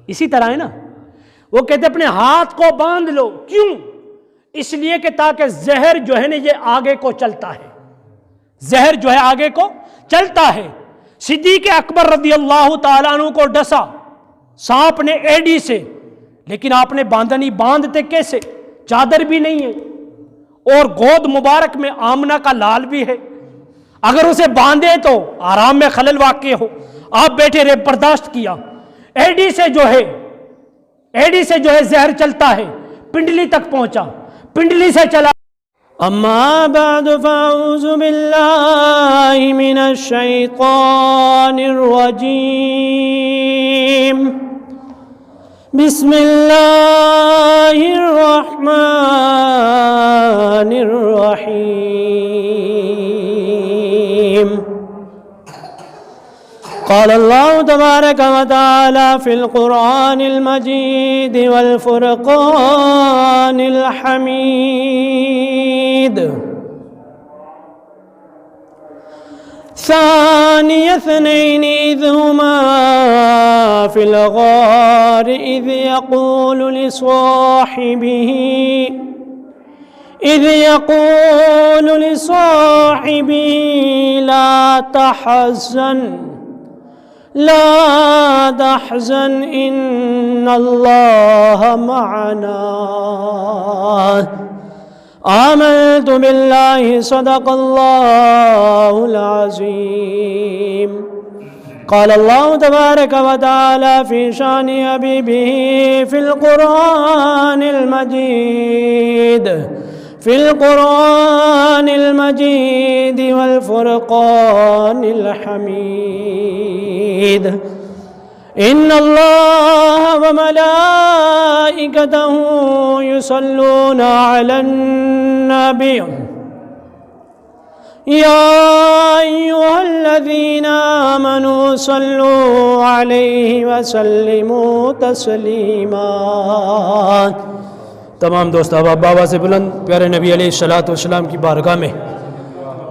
اسی طرح ہے نا، وہ کہتے اپنے ہاتھ کو باندھ لو، کیوں؟ اس لیے کہ تاکہ زہر جو ہے نا یہ آگے کو چلتا ہے، زہر جو ہے آگے کو چلتا ہے۔ صدیق اکبر رضی اللہ تعالیٰ عنہ کو ڈسا سانپ نے ایڈی سے، لیکن آپ نے باندھا نہیں۔ باندھتے کیسے؟ چادر بھی نہیں ہے اور گود مبارک میں آمنہ کا لال بھی ہے، اگر اسے باندھے تو آرام میں خلل واقع ہو۔ آپ بیٹھے رہے، برداشت کیا۔ ایڈی سے جو ہے زہر چلتا ہے، پنڈلی تک پہنچا، پنڈلی سے چلا۔ اما بعد فاعوذ باللہ من الشیطان الرجیم، بسم اللہ الرحمن الرحیم۔ قال اللہ تبارک و تعالی فی القرآن المجید والفرقان الحمید، ثانی اثنین اذ ہما فی الغار اذ یقول لصاحبه لا تحزن ان اللہ معنا آمنت باللہ صدق اللہ العظیم۔ قال اللہ تبارک و تعالی فی شان حبیبہ فی القرآن المجید والفرقان الحمید، ان اللہ وملائکتہ یصلون علی النبی یا ایھا الذین آمنوا صلوا علیہ وسلموا تسلیما۔ تمام دوست احباب بابا سے بلند پیارے نبی علیہ السلام کی بارگاہ میں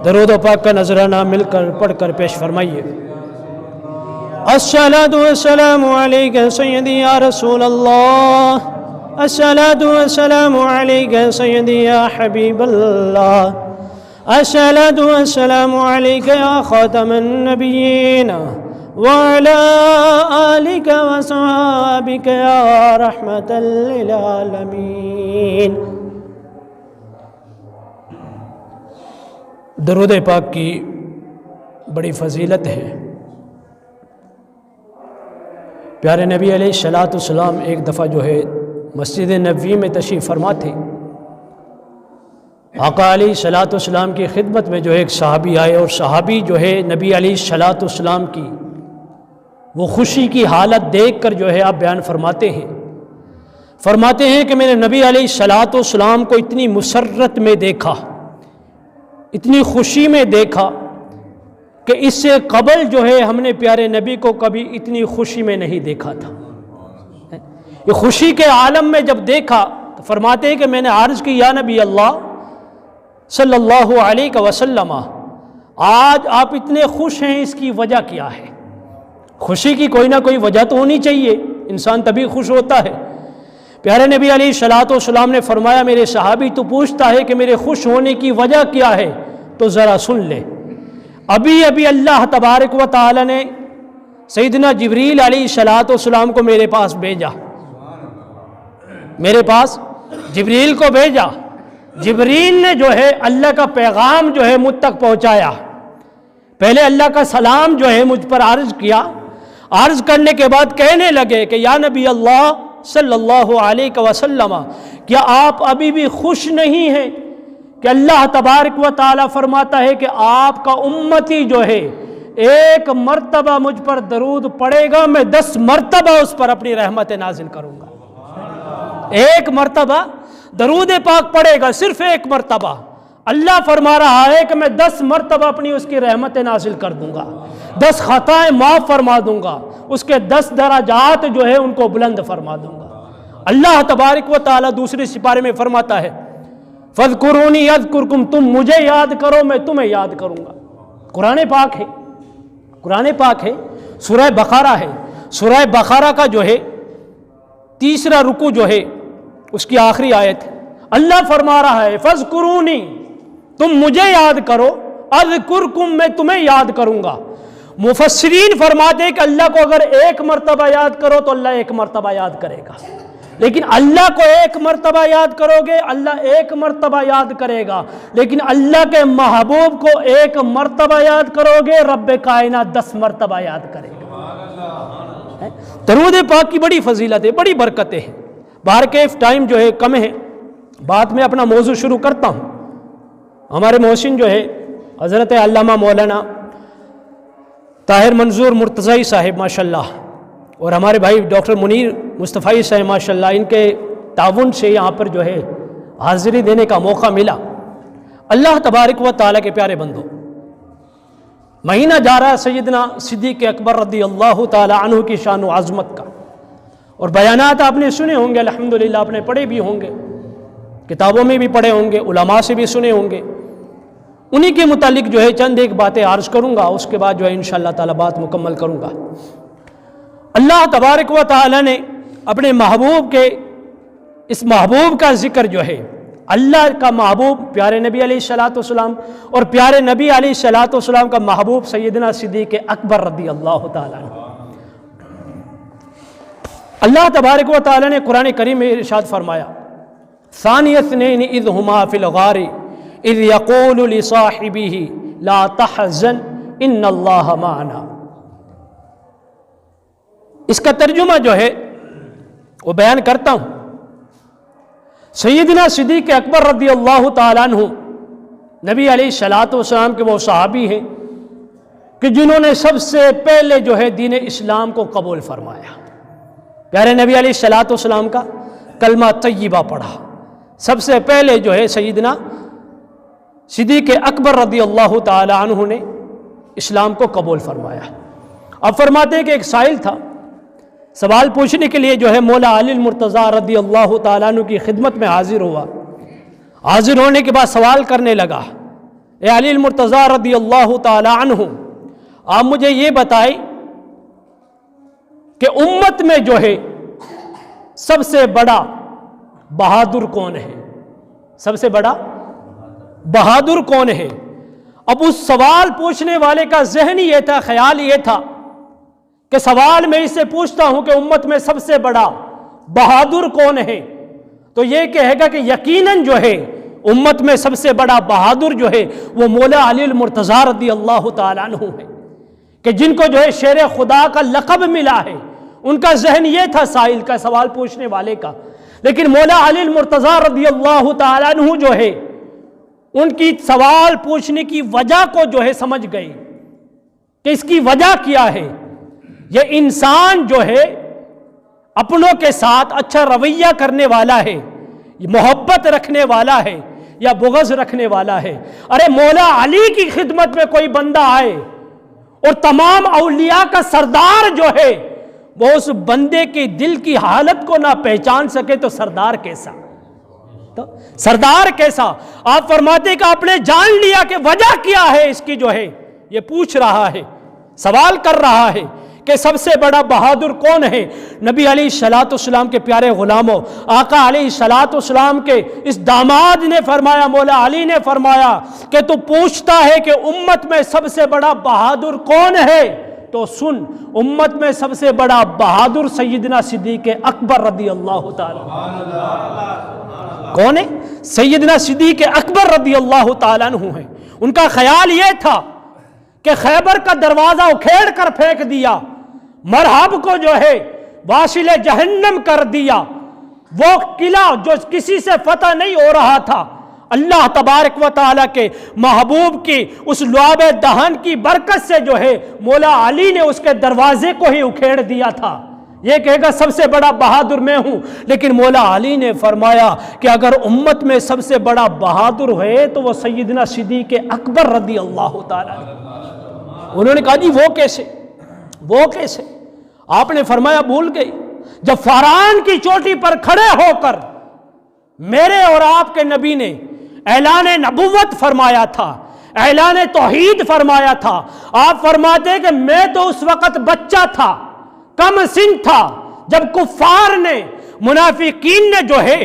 درود و پاک کا نذرانہ مل کر پڑھ کر پیش فرمائیے۔ الصلاۃ والسلام علیک سیدی یا رسول اللہ، الصلاۃ والسلام علیک سیدی یا حبیب اللہ، الصلاۃ والسلام علیک یا خاتم النبیین وعلى آلك وصحابك يا رحمة للعالمين۔ درود پاک کی بڑی فضیلت ہے۔ پیارے نبی علیہ السلام ایک دفعہ جو ہے مسجد نبوی میں تشریف فرما تھے۔ آقا علیہ السلام کی خدمت میں جو ہے ایک صحابی آئے، اور صحابی جو ہے نبی علیہ السلام کی وہ خوشی کی حالت دیکھ کر جو ہے آپ بیان فرماتے ہیں کہ میں نے نبی علیہ السلام کو اتنی مسرت میں دیکھا، اتنی خوشی میں دیکھا کہ اس سے قبل جو ہے ہم نے پیارے نبی کو کبھی اتنی خوشی میں نہیں دیکھا تھا۔ یہ خوشی کے عالم میں جب دیکھا تو فرماتے ہیں کہ میں نے عرض کی یا نبی اللہ صلی اللہ علیہ وسلم، آج آپ اتنے خوش ہیں، اس کی وجہ کیا ہے؟ خوشی کی کوئی نہ کوئی وجہ تو ہونی چاہیے، انسان تبھی خوش ہوتا ہے۔ پیارے نبی علیہ السلام نے فرمایا میرے صحابی تو پوچھتا ہے کہ میرے خوش ہونے کی وجہ کیا ہے، تو ذرا سن لے۔ ابھی اللہ تبارک و تعالی نے سیدنا جبریل علیہ السلام کو میرے پاس بھیجا، میرے پاس جبریل کو بھیجا۔ جبریل نے جو ہے اللہ کا پیغام جو ہے مجھ تک پہنچایا۔ پہلے اللہ کا سلام جو ہے مجھ پر عرض کیا، عرض کرنے کے بعد کہنے لگے کہ یا نبی اللہ صلی اللہ علیہ وسلم، کیا آپ ابھی بھی خوش نہیں ہیں کہ اللہ تبارک و تعالی فرماتا ہے کہ آپ کا امتی جو ہے ایک مرتبہ مجھ پر درود پڑے گا، میں 10 مرتبہ اس پر اپنی رحمت نازل کروں گا۔ ایک مرتبہ درود پاک پڑے گا، صرف ایک مرتبہ۔ اللہ فرما رہا ہے کہ میں 10 مرتبہ اپنی اس کی رحمت نازل کر دوں گا، 10 خطائیں معاف فرما دوں گا، اس کے 10 درجات جو ہے ان کو بلند فرما دوں گا۔ اللہ تبارک و تعالی دوسرے سپارے میں فرماتا ہے فَاذْكُرُونِي أَذْكُرْكُمْ، تم مجھے یاد کرو میں تمہیں یاد کروں گا۔ قرآن پاک ہے، سورہ بقرہ ہے۔ سورہ بقرہ کا جو ہے تیسرا رکوع جو ہے اس کی آخری آیت ہے، اللہ فرما رہا ہے فَاذْكُرُونِي، تم مجھے یاد کرو، اذکرکم، میں تمہیں یاد کروں گا۔ مفسرین فرماتے ہیں کہ اللہ کو اگر ایک مرتبہ یاد کرو تو اللہ ایک مرتبہ یاد کرے گا، لیکن اللہ کو ایک مرتبہ یاد کرو گے اللہ ایک مرتبہ یاد کرے گا، لیکن اللہ کے محبوب کو ایک مرتبہ یاد کرو گے رب کائنات 10 مرتبہ یاد کرے گا۔ درود پاک کی بڑی فضیلت ہے، بڑی برکتیں ہیں۔ باہر کیف ٹائم جو ہے کم ہے، بعد میں اپنا موضوع شروع کرتا ہوں۔ ہمارے محسن جو ہے حضرت علامہ مولانا طاہر منظور مرتضی صاحب ماشاءاللہ، اور ہمارے بھائی ڈاکٹر منیر مصطفی صاحب ماشاءاللہ، ان کے تعاون سے یہاں پر جو ہے حاضری دینے کا موقع ملا۔ اللہ تبارک و تعالیٰ کے پیارے بندو، مہینہ جا رہا سیدنا صدیق اکبر رضی اللہ تعالیٰ عنہ کی شان و عظمت کا، اور بیانات آپ نے سنے ہوں گے، الحمدللہ آپ نے پڑھے بھی ہوں گے، کتابوں میں بھی پڑھے ہوں گے، علماء سے بھی سنے ہوں گے۔ انہی کے متعلق جو ہے چند ایک باتیں عرض کروں گا، اس کے بعد جو ہے انشاءاللہ تعالیٰ بات مکمل کروں گا۔ اللہ تبارک و تعالیٰ نے اپنے محبوب کے اس محبوب کا ذکر جو ہے، اللہ کا محبوب پیارے نبی علیہ الصلوۃ والسلام، اور پیارے نبی علیہ الصلوۃ والسلام کا محبوب سیدنا صدیق اکبر رضی اللہ تعالیٰ عنہ، اللہ تبارک و تعالیٰ نے قرآن کریم میں ارشاد فرمایا ثانی اثنین اذ ہما فی الغار اذ یقول لصاحبہ لا تحزن ان اللہ معنا۔ اس کا ترجمہ جو ہے وہ بیان کرتا ہوں۔ سیدنا صدیق اکبر رضی اللہ تعالیٰ عنہ نبی علیہ الصلوۃ والسلام کے وہ صحابی ہیں کہ جنہوں نے سب سے پہلے جو ہے دین اسلام کو قبول فرمایا، پیارے نبی علیہ الصلوۃ والسلام کا کلمہ طیبہ پڑھا، سب سے پہلے جو ہے سیدنا صدیق اکبر رضی اللہ تعالی عنہ نے اسلام کو قبول فرمایا۔ اب فرماتے ہیں کہ ایک سائل تھا، سوال پوچھنے کے لیے جو ہے مولا علی المرتضیٰ رضی اللہ تعالیٰ عنہ کی خدمت میں حاضر ہوا۔ حاضر ہونے کے بعد سوال کرنے لگا، اے علی المرتضیٰ رضی اللہ تعالیٰ عنہ، آپ مجھے یہ بتائیں کہ امت میں جو ہے سب سے بڑا بہادر کون ہے؟ سب سے بڑا بہادر کون ہے؟ اب اس سوال پوچھنے والے کا ذہن یہ تھا، خیال یہ تھا کہ سوال میں اس سے پوچھتا ہوں کہ امت میں سب سے بڑا بہادر کون ہے، تو یہ کہے گا کہ یقیناً جو ہے امت میں سب سے بڑا بہادر جو ہے وہ مولا علی المرتضیٰ رضی اللہ تعالیٰ عنہ ہے، کہ جن کو جو ہے شیر خدا کا لقب ملا ہے۔ ان کا ذہن یہ تھا سائل کا، سوال پوچھنے والے کا، لیکن مولا علی المرتضیٰ رضی اللہ تعالیٰ عنہ جو ہے ان کی سوال پوچھنے کی وجہ کو جو ہے سمجھ گئی کہ اس کی وجہ کیا ہے۔ یہ انسان جو ہے اپنوں کے ساتھ اچھا رویہ کرنے والا ہے، محبت رکھنے والا ہے یا بغض رکھنے والا ہے۔ ارے مولا علی کی خدمت میں کوئی بندہ آئے اور تمام اولیاء کا سردار جو ہے وہ اس بندے کے دل کی حالت کو نہ پہچان سکے تو سردار کیسا؟ تو سردار کیسا؟ آپ فرماتے کہ آپ نے جان لیا کہ وجہ کیا ہے اس کی، جو ہے یہ پوچھ رہا ہے، سوال کر رہا ہے کہ سب سے بڑا بہادر کون ہے۔ نبی علیہ الصلوۃ والسلام کے پیارے غلاموں، آقا علیہ الصلوۃ والسلام کے اس داماد نے فرمایا، مولا علی نے فرمایا کہ تو پوچھتا ہے کہ امت میں سب سے بڑا بہادر کون ہے، تو سن، امت میں سب سے بڑا بہادر سیدنا صدیق اکبر رضی اللہ تعالی کون ہے؟ سیدنا صدیق اکبر رضی اللہ تعالیٰ عنہ ہے۔ ان کا خیال یہ تھا کہ خیبر کا دروازہ اکھیڑ کر پھینک دیا، مرحب کو جو ہے واصل جہنم کر دیا، وہ قلعہ جو کسی سے فتح نہیں ہو رہا تھا، اللہ تبارک و تعالیٰ کے محبوب کی اس لعاب دہن کی برکت سے جو ہے مولا علی نے اس کے دروازے کو ہی اکھیڑ دیا تھا۔ یہ کہے گا سب سے بڑا بہادر میں ہوں، لیکن مولا علی نے فرمایا کہ اگر امت میں سب سے بڑا بہادر ہے تو وہ سیدنا صدیق اکبر رضی اللہ تعالیٰ عنہ۔ انہوں نے کہا جی وہ کیسے، وہ کیسے؟ آپ نے فرمایا بھول گئی، جب فاران کی چوٹی پر کھڑے ہو کر میرے اور آپ کے نبی نے اعلان نبوت فرمایا تھا، اعلان توحید فرمایا تھا، آپ فرماتے کہ میں تو اس وقت بچہ تھا، کم سن تھا، جب کفار نے منافقین نے جو ہے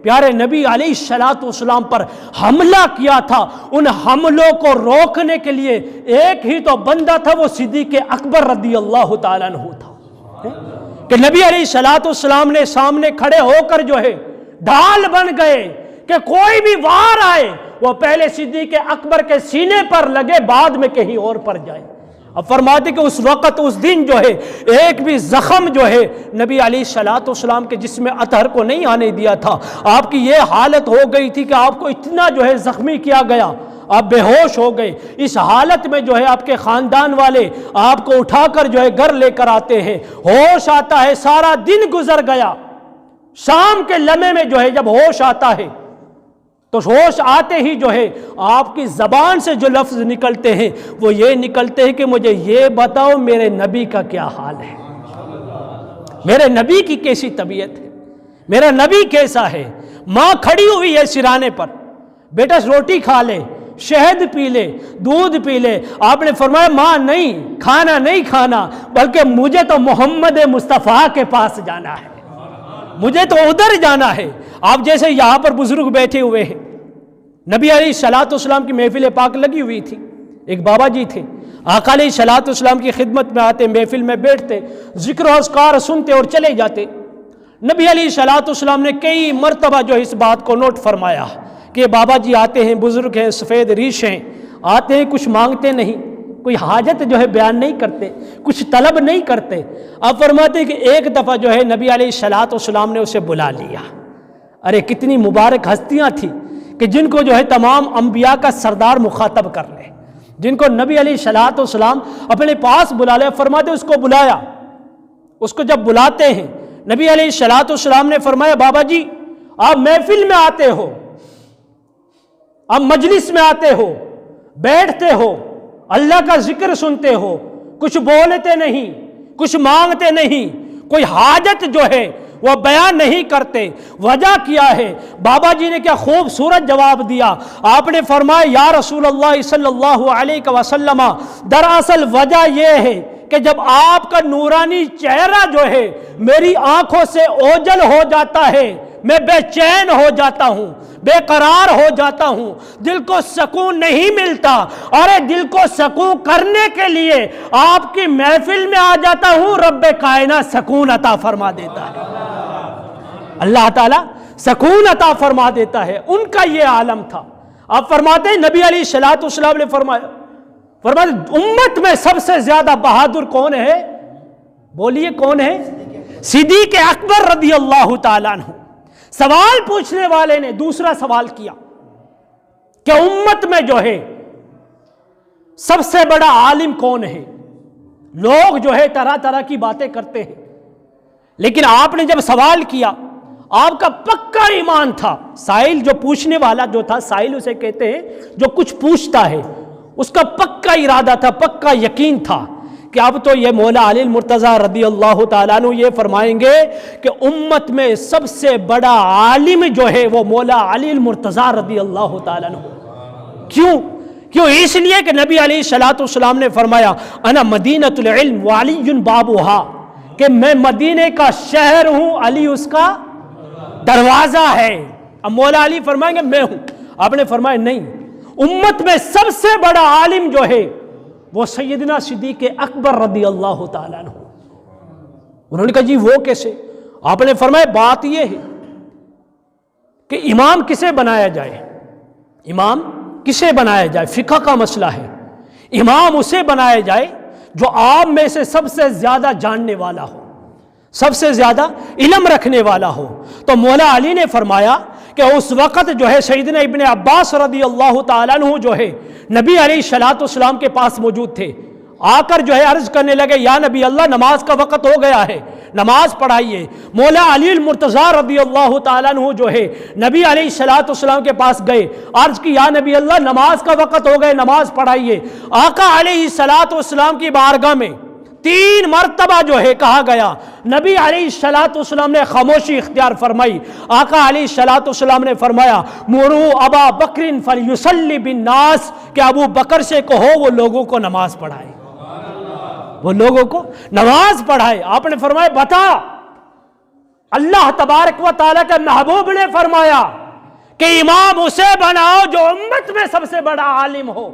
پیارے نبی علیہ الصلوۃ والسلام پر حملہ کیا تھا، ان حملوں کو روکنے کے لیے ایک ہی تو بندہ تھا، وہ صدیق اکبر رضی اللہ تعالیٰ عنہ تھا، کہ نبی علیہ الصلوۃ والسلام نے سامنے کھڑے ہو کر جو ہے ڈھال بن گئے کہ کوئی بھی وار آئے وہ پہلے صدیق اکبر کے سینے پر لگے، بعد میں کہیں اور پر جائے۔ اب فرماتے کہ اس وقت اس دن جو ہے ایک بھی زخم جو ہے نبی علیہ الصلوۃ والسلام کے جسم اطہر کو نہیں آنے دیا تھا۔ آپ کی یہ حالت ہو گئی تھی کہ آپ کو اتنا جو ہے زخمی کیا گیا، آپ بے ہوش ہو گئے۔ اس حالت میں جو ہے آپ کے خاندان والے آپ کو اٹھا کر جو ہے گھر لے کر آتے ہیں، ہوش آتا ہے، سارا دن گزر گیا، شام کے لمحے میں جو ہے جب ہوش آتا ہے تو ہوش آتے ہی جو ہے آپ کی زبان سے جو لفظ نکلتے ہیں وہ یہ نکلتے ہیں کہ مجھے یہ بتاؤ میرے نبی کا کیا حال ہے، میرے نبی کی کیسی طبیعت ہے، میرا نبی کیسا ہے۔ ماں کھڑی ہوئی ہے سرانے پر، بیٹا روٹی کھا لے، شہد پی لے، دودھ پی لے۔ آپ نے فرمایا ماں نہیں کھانا، نہیں کھانا، بلکہ مجھے تو محمد مصطفیٰ کے پاس جانا ہے، مجھے تو ادھر جانا ہے۔ آپ جیسے یہاں پر بزرگ بیٹھے ہوئے ہیں، نبی علیہ الصلوۃ والسلام کی محفل پاک لگی ہوئی تھی، ایک بابا جی تھے، آقا علیہ الصلوۃ والسلام کی خدمت میں آتے، محفل میں بیٹھتے، ذکر و اذکار سنتے اور چلے جاتے۔ نبی علیہ الصلوۃ والسلام نے کئی مرتبہ جو اس بات کو نوٹ فرمایا کہ بابا جی آتے ہیں، بزرگ ہیں، سفید ریش ہیں، آتے ہیں، کچھ مانگتے نہیں، کوئی حاجت جو ہے بیان نہیں کرتے، کچھ طلب نہیں کرتے۔ آپ فرماتے ہیں کہ ایک دفعہ جو ہے نبی علیہ الصلوۃ والسلام نے اسے بلا لیا۔ ارے کتنی مبارک ہستیاں تھیں کہ جن کو جو ہے تمام انبیاء کا سردار مخاطب کر لے، جن کو نبی علیہ الصلوۃ والسلام اپنے پاس بلا لے۔ فرماتے اس کو بلایا، اس کو جب بلاتے ہیں نبی علیہ الصلوۃ والسلام نے فرمایا بابا جی آپ محفل میں آتے ہو، آپ مجلس میں آتے ہو، بیٹھتے ہو، اللہ کا ذکر سنتے ہو، کچھ بولتے نہیں، کچھ مانگتے نہیں، کوئی حاجت جو ہے وہ بیان نہیں کرتے، وجہ کیا ہے؟ بابا جی نے کیا خوبصورت جواب دیا۔ آپ نے فرمایا یا رسول اللہ صلی اللہ علیہ وسلم، دراصل وجہ یہ ہے کہ جب آپ کا نورانی چہرہ جو ہے میری آنکھوں سے اوجھل ہو جاتا ہے، میں بے چین ہو جاتا ہوں، بے قرار ہو جاتا ہوں، دل کو سکون نہیں ملتا، اور دل کو سکون کرنے کے لیے آپ کی محفل میں آ جاتا ہوں، رب کائنات سکون عطا فرما دیتا ہے، اللہ تعالیٰ سکون عطا فرما دیتا ہے۔ ان کا یہ عالم تھا۔ آپ فرماتے ہیں نبی علیہ الصلوۃ والسلام نے فرمایا امت میں سب سے زیادہ بہادر کون ہے؟ بولیے کون ہے؟ صدیق اکبر رضی اللہ تعالیٰ عنہ۔ سوال پوچھنے والے نے دوسرا سوال کیا کہ امت میں جو ہے سب سے بڑا عالم کون ہے؟ لوگ جو ہے طرح طرح کی باتیں کرتے ہیں، لیکن آپ نے جب سوال کیا، آپ کا پکا ایمان تھا، سائل جو پوچھنے والا جو تھا، سائل اسے کہتے ہیں جو کچھ پوچھتا ہے، اس کا پکا ارادہ تھا، پکا یقین تھا کہ اب تو یہ مولا علی المرتضیٰ رضی اللہ تعالیٰ عنہ یہ فرمائیں گے کہ امت میں سب سے بڑا عالم جو ہے وہ مولا علی المرتضیٰ رضی اللہ تعالیٰ عنہ۔ کیوں؟ اس لیے کہ نبی علیہ الصلوۃ والسلام نے فرمایا انا مدینۃ العلم وعلی بابھا، کہ میں مدینے کا شہر ہوں، علی اس کا دروازہ ہے۔ اب مولا علی فرمائیں گے میں ہوں، آپ نے فرمایا نہیں، امت میں سب سے بڑا عالم جو ہے وہ سیدنا صدیق اکبر رضی اللہ تعالیٰ عنہ۔ انہوں نے کہا جی وہ کیسے؟ آپ نے فرمایا بات یہ ہے کہ امام کسے بنایا جائے، امام کسے بنایا جائے، فقہ کا مسئلہ ہے، امام اسے بنایا جائے جو عام میں سے سب سے زیادہ جاننے والا ہو، سب سے زیادہ علم رکھنے والا ہو۔ تو مولا علی نے فرمایا کہ اس وقت جو ہے سیدنا ابن عباس رضی اللہ تعالیٰ عنہ جو ہے نبی علیہ الصلوۃ والسلام کے پاس موجود تھے، آ کر جو ہے عرض کرنے لگے یا نبی اللہ نماز کا وقت ہو گیا ہے، نماز پڑھائیے۔ مولا علی المرتضیٰ رضی اللہ تعالیٰ عنہ جو ہے نبی علیہ الصلوۃ والسلام کے پاس گئے، عرض کی یا نبی اللہ نماز کا وقت ہو گئے، نماز پڑھائیے۔ آقا علیہ الصلوۃ والسلام کی بارگاہ میں 3 مرتبہ جو ہے کہا گیا، نبی علیہ الصلوۃ والسلام نے خاموشی اختیار فرمائی۔ آقا علیہ الصلوۃ والسلام نے فرمایا مرو ابا بکر فلیصلی بالناس، کہ ابو بکر سے کہو وہ لوگوں کو نماز پڑھائے، وہ لوگوں کو نماز پڑھائے۔ آپ نے فرمایا بتا اللہ تبارک و تعالیٰ کے محبوب نے فرمایا کہ امام اسے بناؤ جو امت میں سب سے بڑا عالم ہو،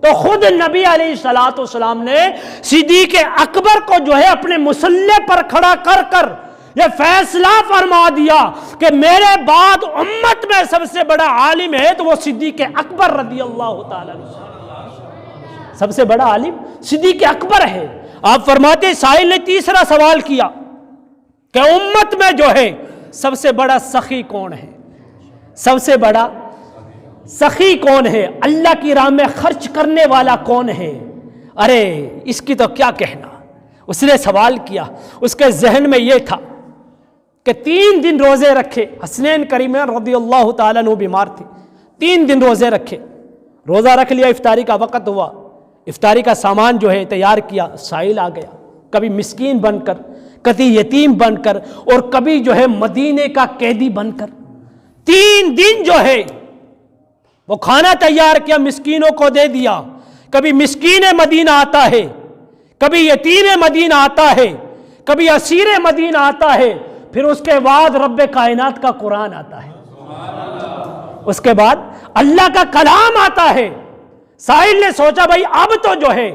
تو خود نبی علیہ الصلوۃ والسلام نے صدیق اکبر کو جو ہے اپنے مصلی پر کھڑا کر کر یہ فیصلہ فرما دیا کہ میرے بعد امت میں سب سے بڑا عالم ہے تو وہ صدیق اکبر رضی اللہ تعالیٰ عنہ، سب سے بڑا عالم صدیق اکبر ہے۔ آپ فرماتے سائل نے تیسرا سوال کیا کہ امت میں جو ہے سب سے بڑا سخی کون ہے، سب سے بڑا سخی کون ہے، اللہ کی راہ میں خرچ کرنے والا کون ہے؟ ارے اس کی تو کیا کہنا، اس نے سوال کیا، اس کے ذہن میں یہ تھا کہ 3 دن روزے رکھے، حسنین کریمین رضی اللہ تعالیٰ عنہ بیمار تھی، 3 دن روزے رکھے، روزہ رکھ لیا، افطاری کا وقت ہوا، افطاری کا سامان جو ہے تیار کیا، سائل آ گیا، کبھی مسکین بن کر، کبھی یتیم بن کر، اور کبھی جو ہے مدینے کا قیدی بن کر 3 دن جو ہے وہ کھانا تیار کیا، مسکینوں کو دے دیا، کبھی مسکین مدینہ آتا ہے، کبھی یتیم مدینہ آتا ہے، کبھی اسیر مدینہ آتا ہے، پھر اس کے بعد رب کائنات کا قرآن آتا ہے، اس کے بعد اللہ کا کلام آتا ہے۔ سائل نے سوچا بھائی اب تو جو ہے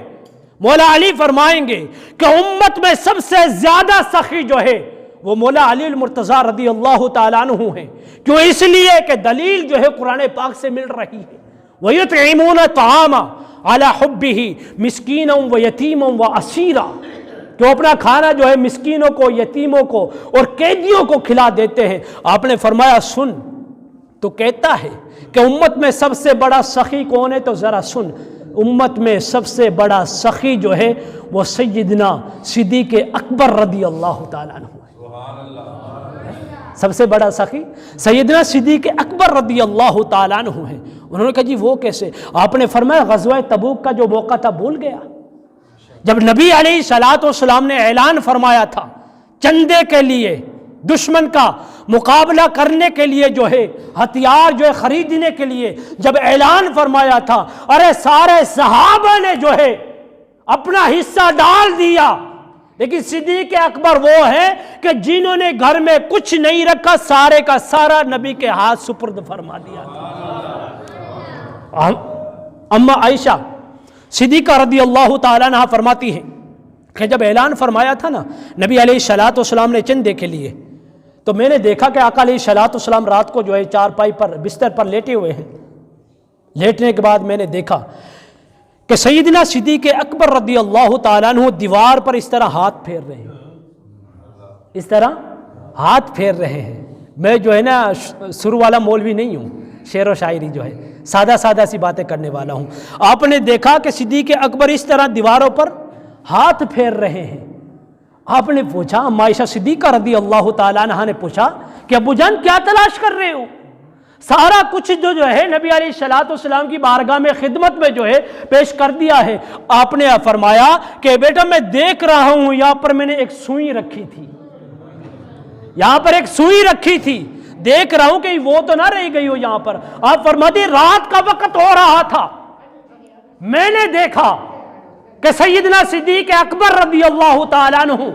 مولا علی فرمائیں گے کہ امت میں سب سے زیادہ سخی جو ہے وہ مولا علی المرتضیٰ رضی اللہ تعالیٰ عنہ ہیں، کیوں؟ اس لیے کہ دلیل جو ہے قرآن پاک سے مل رہی ہے، وَيُطْعِمُونَ الطَّعَامَ عَلَى حُبِّهِ مِسْكِينًا وَيَتِيمًا وَأَسِيرًا، تو اپنا کھانا جو ہے مسکینوں کو، یتیموں کو اور قیدیوں کو کھلا دیتے ہیں۔ آپ نے فرمایا سن، تو کہتا ہے کہ امت میں سب سے بڑا سخی کون ہے؟ تو ذرا سن، امت میں سب سے بڑا سخی جو ہے وہ سیدنا صدیق اکبر رضی اللہ تعالیٰ عنہ ہے۔ سب سے بڑا سخی سیدنا صدیق اکبر رضی اللہ تعالیٰ عنہ ہے۔ انہوں نے کہا جی وہ کیسے؟ آپ نے فرمایا غزوہ تبوک کا جو موقع تھا بھول گیا، جب نبی علیہ الصلوۃ والسلام نے اعلان فرمایا تھا چندے کے لیے، دشمن کا مقابلہ کرنے کے لیے جو ہے ہتھیار جو ہے خریدنے کے لیے جب اعلان فرمایا تھا، ارے سارے صحابہ نے جو ہے اپنا حصہ ڈال دیا، لیکن صدیق اکبر وہ ہے کہ جنہوں نے گھر میں کچھ نہیں رکھا، سارے کا سارا نبی کے ہاتھ سپرد فرما دیا تھا۔ اما عائشہ صدیقہ رضی اللہ تعالیٰ عنہ فرماتی ہیں کہ جب اعلان فرمایا تھا نا نبی علیہ الصلوۃ والسلام نے چندے کے لیے، تو میں نے دیکھا کہ آقا علیہ الصلوۃ والسلام رات کو جو ہے چارپائی پر بستر پر لیٹے ہوئے ہیں، لیٹنے کے بعد میں نے دیکھا کہ سیدنا صدیق اکبر رضی اللہ تعالیٰ عنہ دیوار پر اس طرح ہاتھ پھیر رہے ہیں، اس طرح ہاتھ پھیر رہے ہیں۔ میں جو ہے نا سر والا مولوی نہیں ہوں، شعر و شاعری جو ہے سادہ سادہ سی باتیں کرنے والا ہوں۔ آپ نے دیکھا کہ صدیق اکبر اس طرح دیواروں پر ہاتھ پھیر رہے ہیں۔ آپ نے پوچھا، اما عائشہ صدیقہ رضی اللہ تعالیٰ عنہ نے پوچھا کہ ابو جان کیا تلاش کر رہے ہو؟ سارا کچھ جو ہے نبی علیہ الصلوۃ والسلام کی بارگاہ میں خدمت میں جو ہے پیش کر دیا ہے۔ آپ نے فرمایا کہ بیٹا میں دیکھ رہا ہوں یہاں پر میں نے ایک سوئی رکھی تھی، یہاں پر ایک سوئی رکھی تھی، دیکھ رہا ہوں کہ وہ تو نہ رہ گئی ہو یہاں پر۔ آپ فرماتے رات کا وقت ہو رہا تھا، میں نے دیکھا کہ سیدنا صدیق اکبر رضی اللہ تعالیٰ عنہ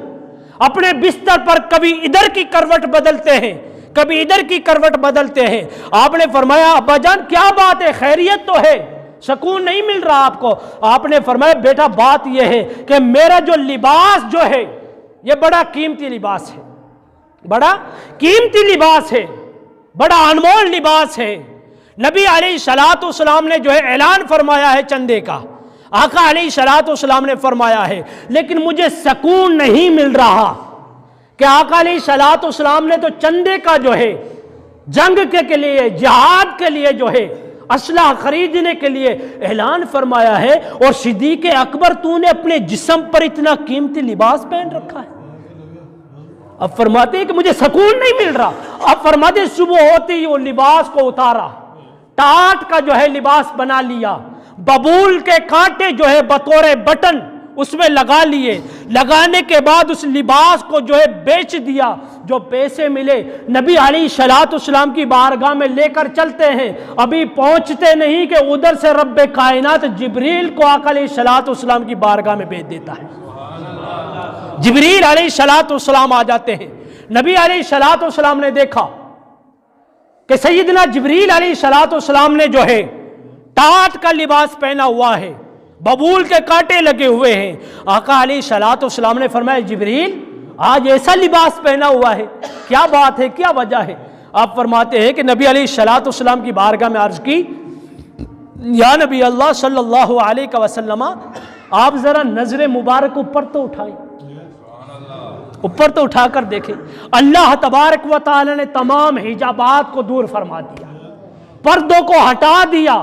اپنے بستر پر کبھی ادھر کی کروٹ بدلتے ہیں، کبھی ادھر کی کروٹ بدلتے ہیں۔ آپ نے فرمایا ابا جان کیا بات ہے، خیریت تو ہے، سکون نہیں مل رہا آپ کو؟ آپ نے فرمایا بیٹا بات یہ ہے کہ میرا جو لباس جو ہے یہ بڑا قیمتی لباس ہے، بڑا قیمتی لباس ہے، بڑا انمول لباس ہے۔ نبی علیہ الصلوۃ والسلام نے جو ہے اعلان فرمایا ہے چندے کا، آقا علیہ الصلوۃ والسلام نے فرمایا ہے، لیکن مجھے سکون نہیں مل رہا کہ آقا علیہ الصلوۃ والسلام نے تو چندے کا جو ہے جنگ کے لیے، جہاد کے لیے جو ہے اسلحہ خریدنے کے لیے اعلان فرمایا ہے، اور صدیق اکبر تو نے اپنے جسم پر اتنا قیمتی لباس پہن رکھا ہے۔ اب فرماتے ہیں کہ مجھے سکون نہیں مل رہا۔ اب فرماتے ہیں صبح ہوتی ہی وہ لباس کو اتارا، ٹاٹ کا جو ہے لباس بنا لیا، ببول کے کانٹے جو ہے بطور بٹن اس میں لگا لیے، لگانے کے بعد اس لباس کو جو ہے بیچ دیا، جو پیسے ملے نبی علیہ الصلوۃ والسلام کی بارگاہ میں لے کر چلتے ہیں۔ ابھی پہنچتے نہیں کہ ادھر سے رب کائنات جبریل کو آقا علیہ الصلوۃ والسلام کی بارگاہ میں بھیج دیتا ہے۔ جبریل علیہ الصلوۃ والسلام آ جاتے ہیں، نبی علیہ الصلوۃ والسلام نے دیکھا کہ سیدنا جبریل علیہ الصلوۃ والسلام نے جو ہے ٹاٹ کا لباس پہنا ہوا ہے، ببول کے کانٹے لگے ہوئے ہیں۔ آقا علیہ الصلوۃ والسلام نے فرمایا جبریل آج ایسا لباس پہنا ہوا ہے، کیا بات ہے، کیا وجہ ہے؟ آپ فرماتے ہیں کہ نبی علیہ الصلوۃ والسلام کی بارگاہ میں عرض کی، یا نبی اللہ صلی اللہ علیہ وسلم آپ ذرا نظر مبارک اوپر تو اٹھائیں، اوپر تو اٹھا کر دیکھیں۔ اللہ تبارک و تعالی نے تمام حجابات کو دور فرما دیا، پردوں کو ہٹا دیا۔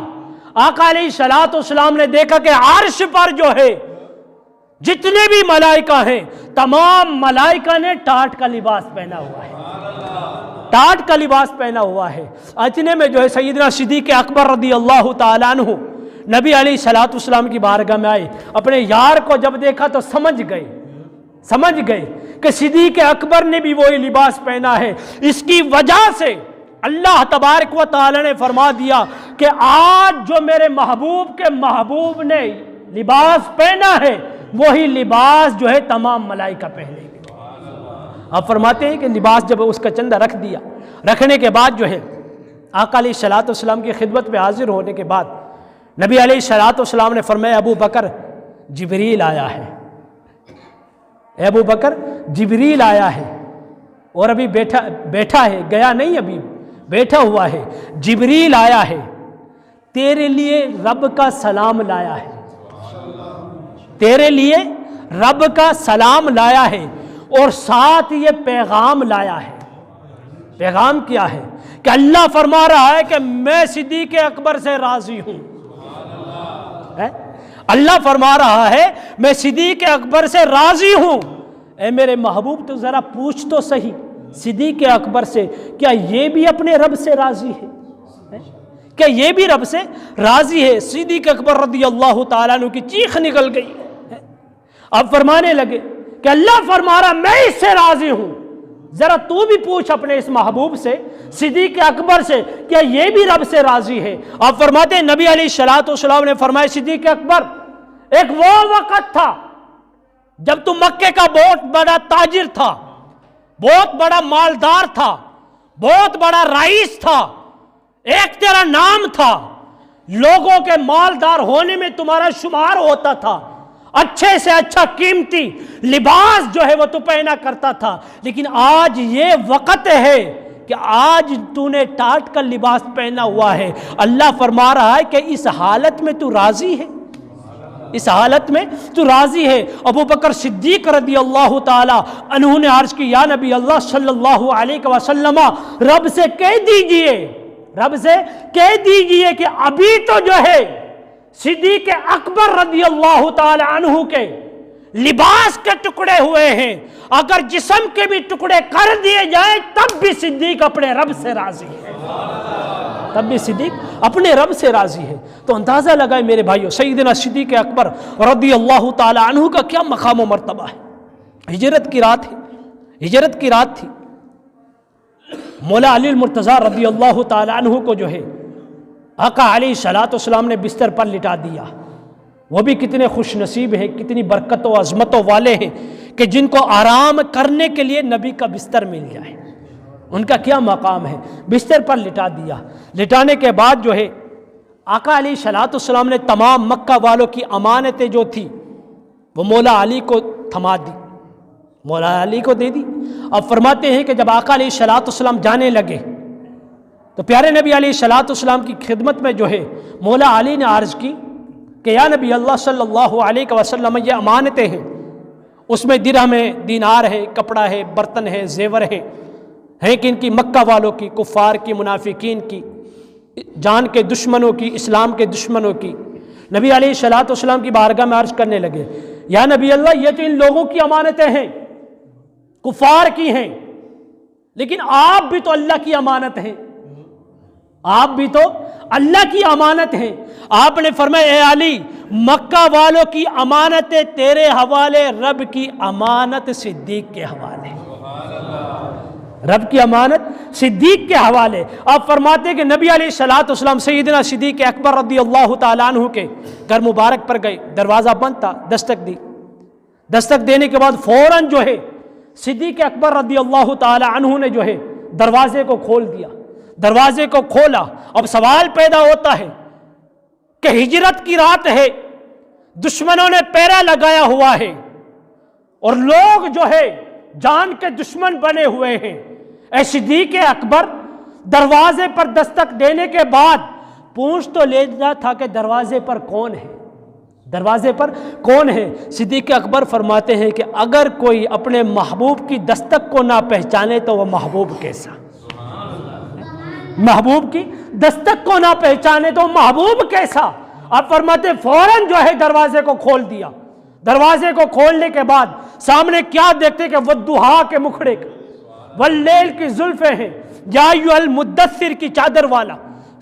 آقا علیہ الصلوۃ والسلام نے دیکھا کہ عرش پر جو ہے جتنے بھی ملائکہ ہیں تمام ملائکہ نے ٹاٹ کا لباس پہنا ہوا ہے، ٹاٹ کا لباس پہنا ہوا ہے۔ اتنے میں جو ہے سیدنا صدیق اکبر رضی اللہ تعالیٰ عنہ نبی علیہ الصلوۃ والسلام کی بارگاہ میں آئے، اپنے یار کو جب دیکھا تو سمجھ گئے کہ صدیق اکبر نے بھی وہی لباس پہنا ہے۔ اس کی وجہ سے اللہ تبارک و تعالی نے فرما دیا کہ آج جو میرے محبوب کے محبوب نے لباس پہنا ہے وہی لباس جو ہے تمام ملائکہ پہنے گے۔ آپ فرماتے ہیں کہ لباس جب اس کا چندہ رکھ دیا، رکھنے کے بعد جو ہے آقا علیہ الصلوۃ والسلام کی خدمت میں حاضر ہونے کے بعد نبی علیہ الصلوۃ والسلام نے فرمایا ابو بکر جبریل آیا ہے، اے ابو بکر جبریل آیا ہے، اور ابھی بیٹھا ہے، گیا نہیں، ابھی بیٹھا ہوا ہے، جبریل آیا ہے، تیرے لیے رب کا سلام لایا ہے، تیرے لیے رب کا سلام لایا ہے، اور ساتھ یہ پیغام لایا ہے۔ پیغام کیا ہے؟ کہ اللہ فرما رہا ہے کہ میں صدیق اکبر سے راضی ہوں۔ اللہ فرما رہا ہے میں صدیق اکبر سے راضی ہوں۔ اے میرے محبوب تو ذرا پوچھ تو صحیح صدیق اکبر سے، کیا یہ بھی اپنے رب سے راضی ہے؟ کیا یہ بھی رب سے راضی ہے؟ صدیق اکبر رضی اللہ تعالیٰ عنہ کی چیخ نکل گئی۔ اب فرمانے لگے کہ اللہ فرما رہا میں اس سے راضی ہوں، ذرا تو بھی پوچھ اپنے اس محبوب سے صدیق اکبر سے، کیا یہ بھی رب سے راضی ہے؟ آپ فرماتے ہیں نبی علیہ الصلوۃ والسلام نے فرمایا صدیق اکبر ایک وہ وقت تھا جب تو مکے کا بہت بڑا تاجر تھا، بہت بڑا مالدار تھا، بہت بڑا رئیس تھا، ایک تیرا نام تھا، لوگوں کے مالدار ہونے میں تمہارا شمار ہوتا تھا، اچھے سے اچھا قیمتی لباس جو ہے وہ تو پہنا کرتا تھا، لیکن آج یہ وقت ہے کہ آج تو نے ٹاٹ کا لباس پہنا ہوا ہے۔ اللہ فرما رہا ہے کہ اس حالت میں تو راضی ہے، اس حالت میں تو راضی ہے۔ ابو بکر صدیق رضی اللہ تعالی عنہ نے عرض کی یا نبی اللہ صلی اللہ علیہ وسلم رب سے کہہ دیجئے کہ ابھی تو جو ہے صدیق اکبر رضی اللہ تعالی عنہ کے لباس کے ٹکڑے ہوئے ہیں، اگر جسم کے بھی ٹکڑے کر دیے جائیں تب بھی صدیق اپنے رب سے راضی ہے، تب بھی صدیق اپنے رب سے راضی ہے۔ تو اندازہ لگائے میرے بھائیو سیدنا صدیق اکبر رضی اللہ تعالی عنہ کا کیا مقام و مرتبہ ہے۔ ہجرت کی رات تھی، مولا علی المرتضیٰ رضی اللہ تعالی عنہ کو جو ہے آقا علیہ الصلوۃ والسلام نے بستر پر لٹا دیا۔ وہ بھی کتنے خوش نصیب ہیں، کتنی برکت و عظمتوں والے ہیں کہ جن کو آرام کرنے کے لیے نبی کا بستر مل جائے، ان کا کیا مقام ہے۔ بستر پر لٹا دیا، لٹانے کے بعد جو ہے آقا علیہ الصلوۃ والسلام نے تمام مکہ والوں کی امانتیں جو تھی وہ مولا علی کو تھما دی، مولا علی کو دے دی۔ اب فرماتے ہیں کہ جب آقا علیہ الصلوۃ والسلام جانے لگے تو پیارے نبی علیہ الصلوۃ والسلام کی خدمت میں جو ہے مولا علی نے عرض کی کہ یا نبی اللہ صلی اللہ علیہ وسلم یہ امانتیں ہیں، اس میں درہم ہے، دینار ہے، کپڑا ہے، برتن ہے، زیور ہیں کن کی؟ مکہ والوں کی، کفار کی، منافقین کی، جان کے دشمنوں کی، اسلام کے دشمنوں کی۔ نبی علیہ الصلوۃ والسلام کی بارگاہ میں عرض کرنے لگے یا نبی اللہ یہ تو ان لوگوں کی امانتیں ہیں، کفار کی ہیں، لیکن آپ بھی تو اللہ کی امانت ہیں، آپ بھی تو اللہ کی امانت ہیں۔ آپ نے فرمایا اے علی مکہ والوں کی امانتیں تیرے حوالے، رب کی امانت صدیق کے حوالے، رب کی امانت صدیق کے حوالے۔ آپ فرماتے ہیں کہ نبی علیہ الصلوۃ والسلام سیدنا صدیق اکبر رضی اللہ تعالیٰ عنہ کے گھر مبارک پر گئے، دروازہ بند تھا، دستک دی، دستک دینے کے بعد فوراً جو ہے صدیق اکبر رضی اللہ تعالی عنہ نے جو ہے دروازے کو کھول دیا، دروازے کو کھولا۔ اب سوال پیدا ہوتا ہے کہ ہجرت کی رات ہے، دشمنوں نے پہرا لگایا ہوا ہے اور لوگ جو ہے جان کے دشمن بنے ہوئے ہیں۔ اے صدیق اکبر، دروازے پر دستک دینے کے بعد پوچھ تو لینا تھا کہ دروازے پر کون ہے، دروازے پر کون ہے؟ صدیق اکبر فرماتے ہیں کہ اگر کوئی اپنے محبوب کی دستک کو نہ پہچانے تو وہ محبوب کیسا؟ محبوب کی دستک کو نہ پہچانے تو محبوب کیسا؟ آپ فرماتے فوراً جو ہے دروازے کو کھول دیا۔ دروازے کو کھولنے کے بعد سامنے کیا دیکھتے کہ والضحیٰ کے مکھڑے کا، واللیل کی زلفیں ہیں، یا ایھا المدثر کی چادر والا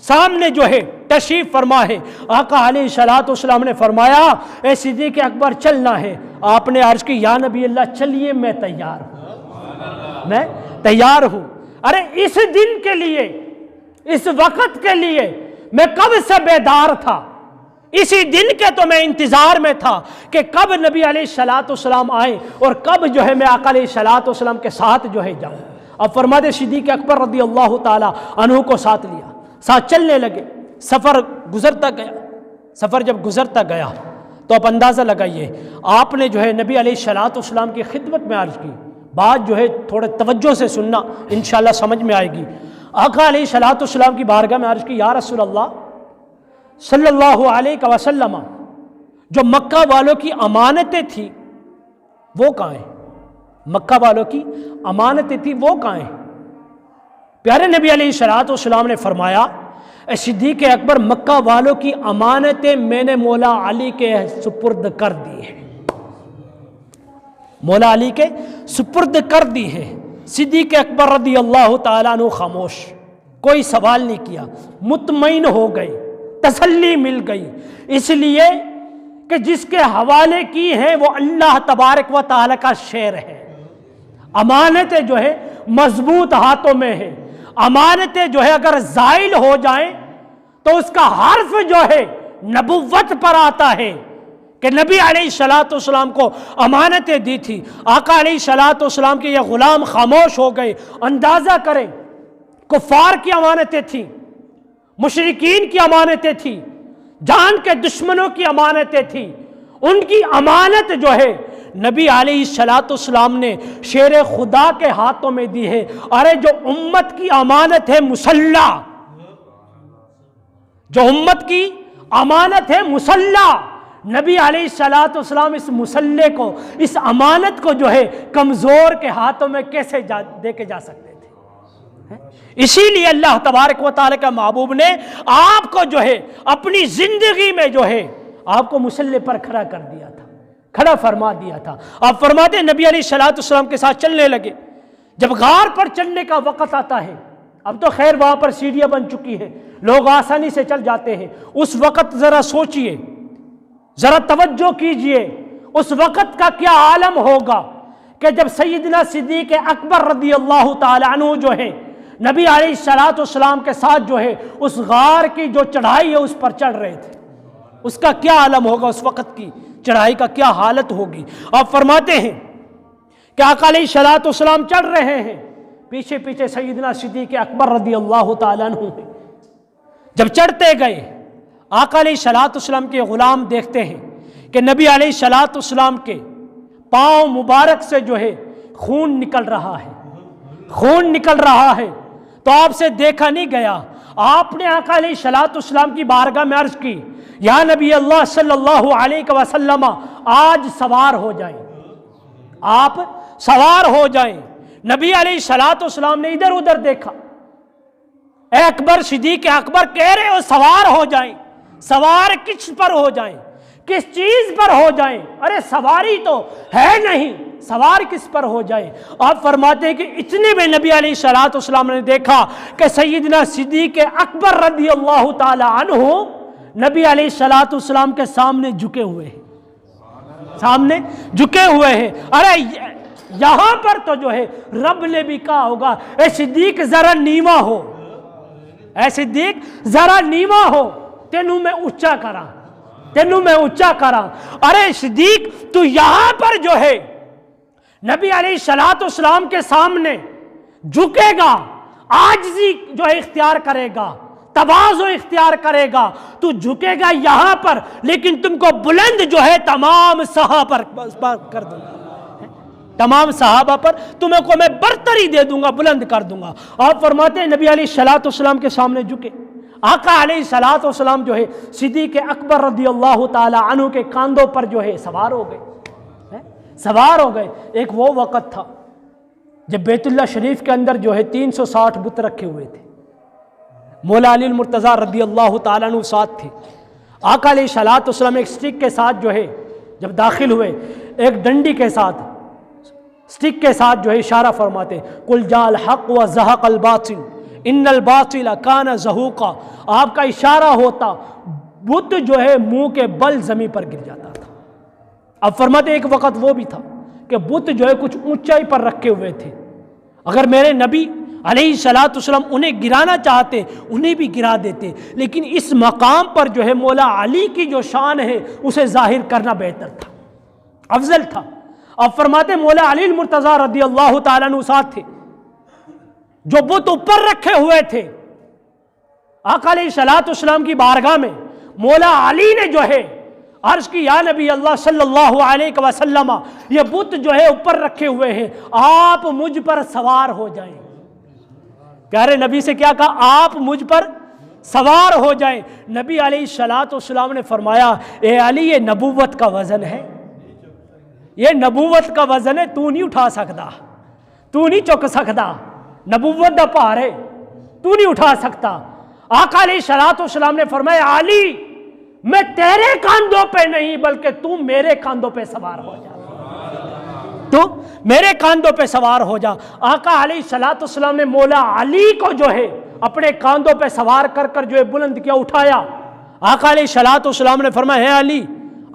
سامنے جو ہے تشریف فرما ہے۔ آقا علیہ الصلوۃ والسلام نے فرمایا اے صدیق اکبر چلنا ہے۔ آپ نے عرض کی یا نبی اللہ چلیے میں تیار ہوں، میں تیار ہوں۔ ارے اس دن کے لیے، اس وقت کے لیے میں کب سے بیدار تھا، اسی دن کے تو میں انتظار میں تھا کہ کب نبی علیہ الصلوۃ والسلام آئے اور کب جو ہے میں آقا علیہ الصلوۃ والسلام کے ساتھ جو ہے جاؤں۔ اب فرماتے صدیق اکبر رضی اللہ تعالی عنہ کو ساتھ لیا، ساتھ چلنے لگے۔ سفر گزرتا گیا، سفر جب گزرتا گیا تو اب اندازہ لگائیے، آپ نے جو ہے نبی علیہ الصلوۃ والسلام کی خدمت میں عرض کی، بات جو ہے تھوڑے توجہ سے سننا، انشاءاللہ سمجھ میں آئے گی۔ آقا علیہ الصلوۃ والسلام کی بارگاہ میں عرض کی یا رسول اللہ صلی اللہ علیہ وسلم، جو مکہ والوں کی امانتیں تھیں وہ کہاں ہیں؟ مکہ والوں کی امانتیں تھیں وہ کہاں ہیں؟ پیارے نبی علیہ الصلوۃ والسلام نے فرمایا اے صدیق اکبر، مکہ والوں کی امانتیں میں نے مولا علی کے سپرد کر دی ہیں، مولا علی کے سپرد کر دی ہے۔ صدیق اکبر رضی اللہ تعالیٰ عنہ خاموش، کوئی سوال نہیں کیا، مطمئن ہو گئی، تسلی مل گئی، اس لیے کہ جس کے حوالے کی ہیں وہ اللہ تبارک و تعالیٰ کا شعر ہے۔ امانتیں جو ہے مضبوط ہاتھوں میں ہیں، امانتیں جو ہے اگر زائل ہو جائیں تو اس کا حرف جو ہے نبوت پر آتا ہے کہ نبی علیہ الصلوۃ والسلام کو امانتیں دی تھی۔ آقا علیہ الصلوۃ والسلام کے یہ غلام خاموش ہو گئے۔ اندازہ کریں، کفار کی امانتیں تھیں، مشرکین کی امانتیں تھیں، جان کے دشمنوں کی امانتیں تھیں، ان کی امانت جو ہے نبی علیہ الصلوۃ والسلام نے شیر خدا کے ہاتھوں میں دی ہے۔ ارے جو امت کی امانت ہے مسلح، جو امت کی امانت ہے مسلح، نبی علیہ الصلوۃ والسلام اس مسلح کو، اس امانت کو جو ہے کمزور کے ہاتھوں میں کیسے دے کے جا سکتے تھے؟ اسی لیے اللہ تبارک و تعالیٰ کا محبوب نے آپ کو جو ہے اپنی زندگی میں جو ہے آپ کو مسلح پر کھڑا کر دیا تھا، کھڑا فرما دیا تھا۔ آپ فرماتے ہیں نبی علیہ الصلوۃ والسلام کے ساتھ چلنے لگے۔ جب غار پر چڑھنے کا وقت آتا ہے، اب تو خیر وہاں پر سیڑھیاں بن چکی ہے، لوگ آسانی سے چل جاتے ہیں، اس وقت ذرا سوچئے، ذرا توجہ کیجئے، اس وقت کا کیا عالم ہوگا کہ جب سیدنا صدیق اکبر رضی اللہ تعالی عنہ جو ہے نبی علیہ الصلوۃ والسلام کے ساتھ جو ہے اس غار کی جو چڑھائی ہے اس پر چڑھ رہے تھے، اس کا کیا عالم ہوگا، اس وقت کی چڑھائی کا کیا حالت ہوگی۔ آپ فرماتے ہیں کہ آقا علیہ الصلوۃ والسلام چڑھ رہے ہیں، پیچھے پیچھے سیدنا صدیق اکبر رضی اللہ تعالیٰ عنہ ہیں۔ جب چڑھتے گئے آقا علیہ الصلوۃ والسلام کے غلام دیکھتے ہیں کہ نبی علیہ الصلوۃ والسلام کے پاؤں مبارک سے جو ہے خون نکل رہا ہے، خون نکل رہا ہے۔ تو آپ سے دیکھا نہیں گیا، آپ نے آقا علیہ الصلوۃ والسلام کی بارگاہ میں عرض کی یا نبی اللہ صلی اللہ علیہ وسلم آج سوار ہو جائیں، آپ سوار ہو جائیں۔ نبی علیہ الصلوۃ والسلام نے ادھر ادھر دیکھا، اے اکبر، صدیق اکبر کہہ رہے ہو سوار ہو جائیں، سوار کس پر ہو جائیں، کس چیز پر ہو جائیں؟ ارے سواری تو ہے نہیں، سوار کس پر ہو جائیں؟ آپ فرماتے ہیں کہ اتنے میں نبی علیہ الصلوۃ والسلام نے دیکھا کہ سیدنا صدیق اکبر رضی اللہ تعالی عنہ نبی علیہ الصلوۃ والسلام کے سامنے جھکے ہوئے ہیں، سامنے جھکے ہوئے ہیں۔ ارے یہاں پر تو جو ہے رب نے بھی کہا ہوگا اے صدیق ذرا نیواں ہو، اے صدیق ذرا نیواں ہو، تینوں میں اونچا کراں، تینوں میں اونچا کراں۔ ارے صدیق تو یہاں پر جو ہے نبی علیہ الصلوۃ والسلام کے سامنے جھکے گا، عاجزی جو ہے اختیار کرے گا، تواضع اختیار کرے گا، تو جھکے گا یہاں پر، لیکن تم کو بلند جو ہے تمام صحابہ پر کر دوں گا، تمام صحابہ پر تمہیں کو میں برتری دے دوں گا، بلند کر دوں گا۔ آپ فرماتے ہیں نبی علیہ الصلوۃ والسلام کے سامنے جھکے، آقا علیہ الصلوۃ والسلام جو ہے صدیق اکبر رضی اللہ تعالی عنہ کے کاندھوں پر جو ہے سوار ہو گئے، سوار ہو گئے۔ ایک وہ وقت تھا جب بیت اللہ شریف کے اندر جو ہے 360 بت رکھے ہوئے تھے، مولا علی المرتضیٰ رضی اللہ تعالیٰ عنہ ساتھ تھے۔ آقا علیہ الصلوۃ والسلام ایک سٹک کے ساتھ جو ہے جب داخل ہوئے، ایک ڈنڈی کے ساتھ، سٹک کے ساتھ جو ہے اشارہ فرماتے، قل جاء الحق وزہق الباطل ان الباطل کان زہوقا۔ آپ کا اشارہ ہوتا، بت جو ہے منہ کے بل زمین پر گر جاتا تھا۔ اب فرماتے ایک وقت وہ بھی تھا کہ بت جو ہے کچھ اونچائی پر رکھے ہوئے تھے، اگر میرے نبی علیہ الصلوۃ والسلام انہیں گرانا چاہتے انہیں بھی گرا دیتے، لیکن اس مقام پر جو ہے مولا علی کی جو شان ہے اسے ظاہر کرنا بہتر تھا، افضل تھا۔ اب فرماتے مولا علی المرتضیٰ رضی اللہ تعالیٰ عنہ ساتھ تھے، جو بت اوپر رکھے ہوئے تھے آقا علیہ الصلوۃ والسلام کی بارگاہ میں مولا علی نے جو ہے عرض کی، یا نبی اللہ صلی اللہ علیہ وسلم، یہ بت جو ہے اوپر رکھے ہوئے ہیں، آپ مجھ پر سوار ہو جائیں۔ پیارے نبی سے کیا کہا؟ آپ مجھ پر سوار ہو جائیں۔ نبی علیہ الصلوۃ والسلام نے فرمایا، اے علی یہ نبوت کا وزن ہے، یہ نبوت کا وزن ہے، تو نہیں اٹھا سکتا، تو نہیں چک سکتا، نبوت دا پہاڑ ہے، تو نہیں اٹھا سکتا۔ آقا علیہ الصلوۃ والسلام نے فرمایا، علی میں تیرے کاندھوں پہ نہیں بلکہ تو میرے کاندھوں پہ سوار ہو جا، تو میرے کاندھوں پہ سوار ہو جا۔ آقا علیہ الصلوۃ والسلام نے مولا علی کو جو ہے اپنے کاندھوں پہ سوار کر کر جو ہے بلند کیا، اٹھایا۔ آقا علیہ الصلوۃ والسلام نے فرمایا، ہے علی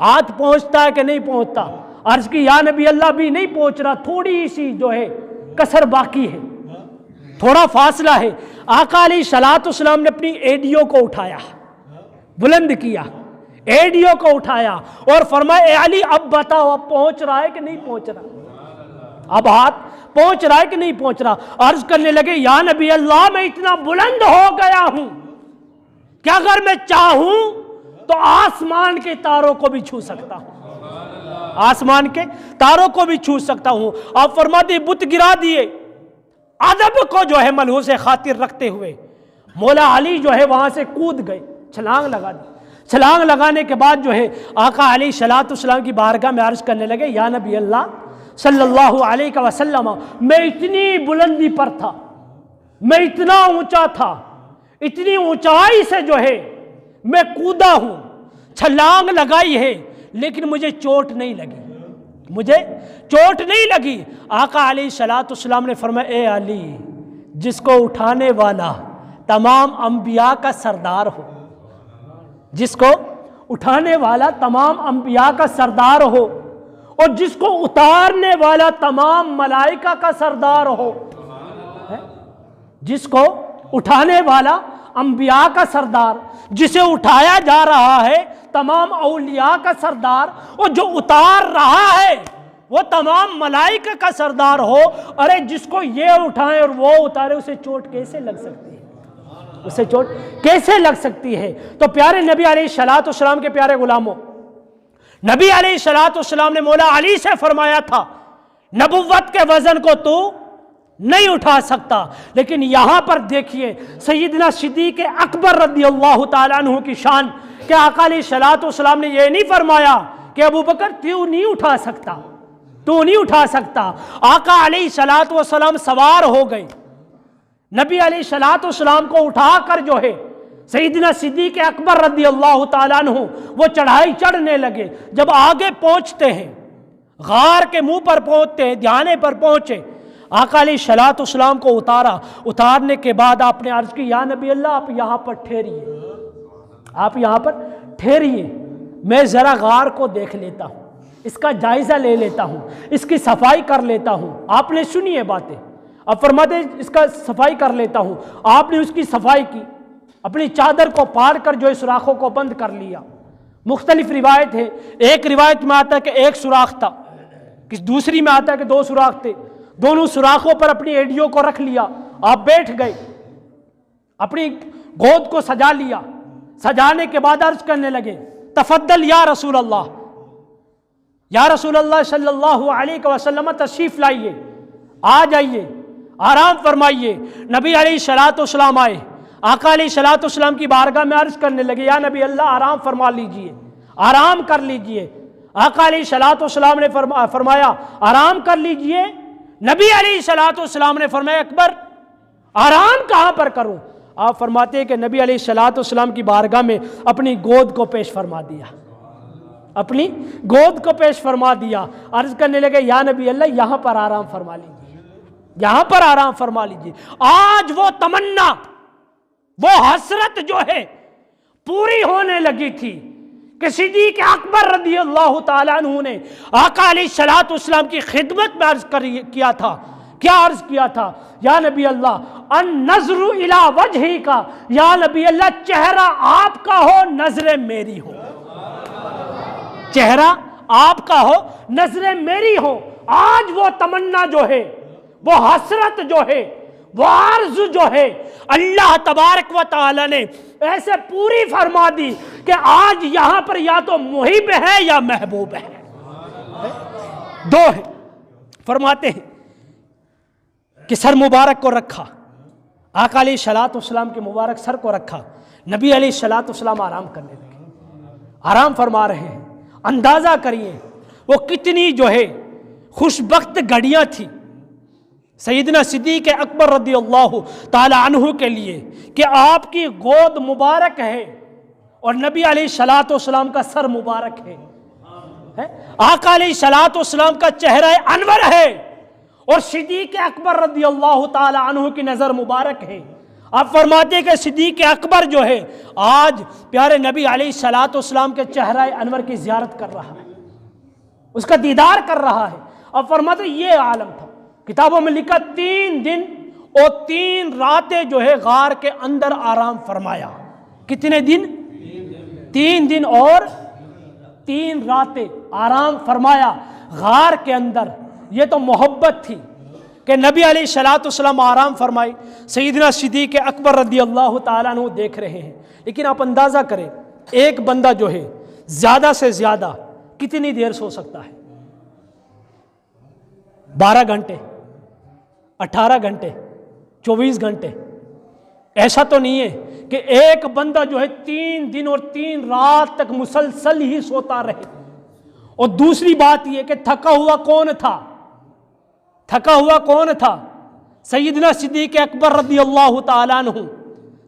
ہاتھ پہنچتا ہے کہ نہیں پہنچتا؟ عرض کی، یا نبی اللہ بھی نہیں پہنچ رہا، تھوڑی سی جو ہے کسر باقی ہے، تھوڑا فاصلہ ہے۔ آقا علیہ الصلوۃ والسلام نے اپنی ایڈیوں کو اٹھایا، بلند کیا، ایڈیوں کو اٹھایا اور فرمایا، اے علی اب بتاؤ اب پہنچ رہا ہے کہ نہیں پہنچ رہا، اب ہاتھ پہنچ رہا ہے کہ نہیں پہنچ رہا؟ عرض کرنے لگے، یا نبی اللہ میں اتنا بلند ہو گیا ہوں کہ اگر میں چاہوں تو آسمان کے تاروں کو بھی چھو سکتا ہوں، آسمان کے تاروں کو بھی چھو سکتا ہوں۔ آپ فرماتے بت گرا دیے، ادب کو جو ہے ملحوظ خاطر رکھتے ہوئے مولا علی جو ہے وہاں سے کود گئے، چھلانگ لگا دی۔ چھلانگ لگانے کے بعد جو ہے آقا علیہ الصلوۃ والسلام کی بارگاہ میں عرض کرنے لگے، یا نبی اللہ صلی اللہ علیہ وسلم، میں اتنی بلندی پر تھا، میں اتنا اونچا تھا، اتنی اونچائی سے جو ہے میں کودا ہوں، چھلانگ لگائی ہے، لیکن مجھے چوٹ نہیں لگی، مجھے چوٹ نہیں لگی۔ آقا علیہ الصلوۃ والسلام نے فرمایا، اے علی جس کو اٹھانے والا تمام انبیاء کا سردار ہو، جس کو اٹھانے والا تمام انبیاء کا سردار ہو اور جس کو اتارنے والا تمام ملائکہ کا سردار ہو، جس کو اٹھانے والا انبیاء کا سردار، جسے اٹھایا جا رہا ہے تمام اولیاء کا سردار، اور جو اتار رہا ہے وہ تمام ملائکہ کا سردار ہو، ارے جس کو یہ اٹھائیں اور وہ اتارے، اسے چوٹ کیسے لگ سکتی ہے؟ اسے چوٹ کیسے لگ سکتی ہے؟ تو پیارے نبی علیہ الصلوۃ والسلام کے پیارے غلاموں، نبی علیہ الصلوۃ والسلام نے مولا علی سے فرمایا تھا، نبوت کے وزن کو تو نہیں اٹھا سکتا، لیکن یہاں پر دیکھیے سیدنا صدیق اکبر رضی اللہ تعالیٰ عنہ کی شان، کہ آقا علیہ الصلوۃ والسلام نے یہ نہیں فرمایا کہ ابو بکر تو نہیں اٹھا سکتا، تو نہیں اٹھا سکتا۔ آقا علیہ الصلوۃ والسلام سوار ہو گئے، نبی علیہ الصلوۃ والسلام کو اٹھا کر جو ہے سیدنا صدیق اکبر رضی اللہ تعالیٰ عنہ وہ چڑھائی چڑھنے لگے۔ جب آگے پہنچتے ہیں، غار کے منہ پر پہنچتے ہیں، دھیانے پر پہنچے، آقا علیہ الصلوۃ والسلام کو اتارا۔ اتارنے کے بعد آپ نے عرض کی، یا نبی اللہ آپ یہاں پر ٹھہریے، آپ یہاں پر ٹھہریے، میں ذرا غار کو دیکھ لیتا ہوں، اس کا جائزہ لے لیتا ہوں، اس کی صفائی کر لیتا ہوں۔ آپ نے سنی ہے باتیں، اب فرماتے اس کا صفائی کر لیتا ہوں۔ آپ نے اس کی صفائی کی، اپنی چادر کو پاڑ کر جو ہے سوراخوں کو بند کر لیا۔ مختلف روایت ہے، ایک روایت میں آتا ہے کہ ایک سوراخ تھا، دوسری میں آتا ہے کہ 2 سوراخ تھے، دونوں سوراخوں پر اپنی ایڑیوں کو رکھ لیا، آپ بیٹھ گئے، اپنی گود کو سجا لیا، سجانے کے بعد عرض کرنے لگے تفضل یا رسول اللہ، یا رسول اللہ صلی اللہ علیہ وسلم تشریف لائیے، آ جائیے، آرام فرمائیے۔ نبی علیہ الصلوۃ والسلام آئے، آقا علیہ الصلوۃ والسلام کی بارگاہ میں عرض کرنے لگے یا نبی اللہ آرام فرما لیجئے، آرام کر لیجئے۔ آقا علیہ الصلوۃ والسلام نے فرمایا آرام کر لیجئے۔ نبی علیہ الصلوۃ والسلام نے فرمایا اکبر آرام کہاں پر کروں؟ آپ فرماتے ہیں کہ نبی علیہ الصلوۃ والسلام کی بارگاہ میں اپنی گود کو پیش فرما دیا، اپنی گود کو پیش فرما دیا، عرض کرنے لگے یا نبی اللہ یہاں پر آرام فرما لیجئے، یہاں پر آرام فرما لیجئے۔ آج وہ تمنا، وہ حسرت جو ہے پوری ہونے لگی تھی کہ صدیق اکبر رضی اللہ تعالیٰ عنہ نے آقا علیہ الصلوۃ والسلام کی خدمت میں عرض کیا تھا، کیا عرض کیا تھا؟ یا نبی اللہ النظر الی وجہی کا، یا نبی اللہ چہرہ آپ کا ہو نظر میری ہو، چہرہ آپ کا ہو نظر میری ہو۔ آج وہ تمنا جو ہے، وہ حسرت جو ہے، وہ آرزو جو ہے، اللہ تبارک و تعالی نے ایسے پوری فرما دی کہ آج یہاں پر یا تو محب ہے یا محبوب ہے، دو ہے۔ فرماتے ہیں کہ سر مبارک کو رکھا، آقا علیہ الصلوۃ والسلام کے مبارک سر کو رکھا، نبی علیہ الصلوۃ والسلام آرام کرنے لگے، آرام فرما رہے ہیں۔ اندازہ کریے وہ کتنی جو ہے خوش بخت گھڑیاں تھی سیدنا صدیق اکبر رضی اللہ تعالی عنہ کے لیے کہ آپ کی گود مبارک ہے اور نبی علیہ الصلوۃ والسلام کا سر مبارک ہے، آقا علیہ الصلوۃ والسلام کا چہرہ انور ہے اور صدیق اکبر رضی اللہ تعالی عنہ کی نظر مبارک ہے۔ آپ فرماتے کہ صدیق اکبر جو ہے آج پیارے نبی علیہ الصلوۃ والسلام کے چہرہ انور کی زیارت کر رہا ہے، اس کا دیدار کر رہا ہے۔ آپ فرماتے یہ عالم تھا، کتابوں میں لکھا 3 دن اور 3 راتیں جو ہے غار کے اندر آرام فرمایا۔ کتنے دن؟ 3 دن اور 3 راتیں آرام فرمایا غار کے اندر۔ یہ تو محبت تھی کہ نبی علیہ الصلوۃ والسلام آرام فرمائے، سیدنا صدیق اکبر رضی اللہ تعالیٰ عنہ دیکھ رہے ہیں۔ لیکن آپ اندازہ کریں ایک بندہ جو ہے زیادہ سے زیادہ کتنی دیر سو سکتا ہے؟ 12 گھنٹے، 18 گھنٹے، 24 گھنٹے؟ ایسا تو نہیں ہے کہ ایک بندہ جو ہے 3 دن اور 3 رات تک مسلسل ہی سوتا رہے۔ اور دوسری بات یہ کہ تھکا ہوا کون تھا؟ تھکا ہوا کون تھا؟ سیدنا صدیق اکبر رضی اللہ تعالیٰ عنہ۔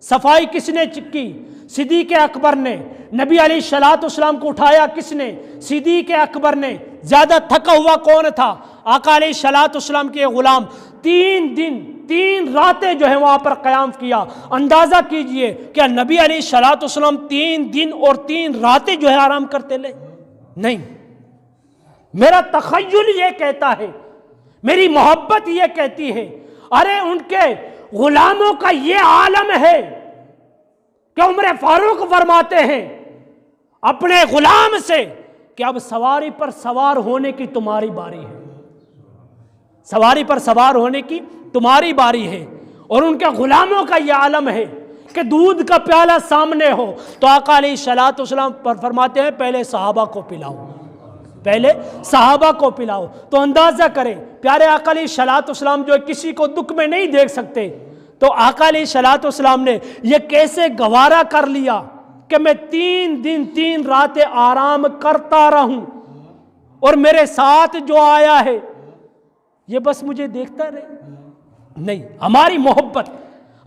صفائی کس نے کی؟ صدیق اکبر نے۔ نبی علیہ الصلوۃ والسلام کو اٹھایا کس نے؟ صدیق اکبر نے۔ زیادہ تھکا ہوا کون تھا؟ آقا علیہ الصلوۃ والسلام کے غلام۔ 3 دن 3 راتیں جو ہے وہاں پر قیام کیا۔ اندازہ کیجئے کیا نبی علیہ الصلوۃ والسلام 3 دن اور 3 راتیں جو ہے آرام کرتے لے؟ نہیں۔ میرا تخیل یہ کہتا ہے، میری محبت یہ کہتی ہے، ارے ان کے غلاموں کا یہ عالم ہے کہ عمر فاروق فرماتے ہیں اپنے غلام سے کہ اب سواری پر سوار ہونے کی تمہاری باری ہے، سواری پر سوار ہونے کی تمہاری باری ہے۔ اور ان کے غلاموں کا یہ عالم ہے کہ دودھ کا پیالہ سامنے ہو تو آقا علیہ الصلوۃ والسلام پر فرماتے ہیں پہلے صحابہ کو پلاؤ، پہلے صحابہ کو پلاؤ۔ تو اندازہ کریں پیارے آقا علیہ الصلوۃ والسلام جو کسی کو دکھ میں نہیں دیکھ سکتے، تو آقا علیہ الصلوۃ والسلام نے یہ کیسے گوارا کر لیا کہ میں 3 دن 3 راتیں آرام کرتا رہوں اور میرے ساتھ جو آیا ہے یہ بس مجھے دیکھتا رہے؟ نہیں، ہماری محبت،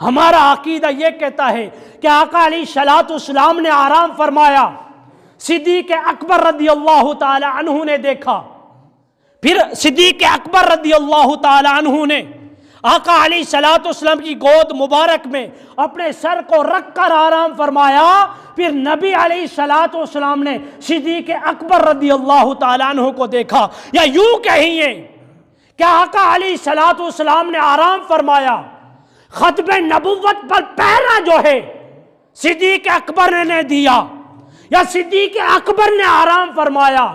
ہمارا عقیدہ یہ کہتا ہے کہ آقا علیہ الصلوۃ والسلام نے آرام فرمایا، صدیق اکبر رضی اللہ تعالی عنہ نے دیکھا، پھر صدیق اکبر رضی اللہ تعالی عنہ نے آقا علیہ الصلوۃ والسلام کی گود مبارک میں اپنے سر کو رکھ کر آرام فرمایا، پھر نبی علیہ الصلوۃ والسلام نے صدیق اکبر رضی اللہ تعالی عنہ کو دیکھا۔ یا یوں کہیے کہ آقا علیہ الصلوۃ والسلام نے آرام فرمایا، ختم نبوت پر پہرا جو ہے صدیق اکبر نے دیا، یا صدیق اکبر نے آرام فرمایا،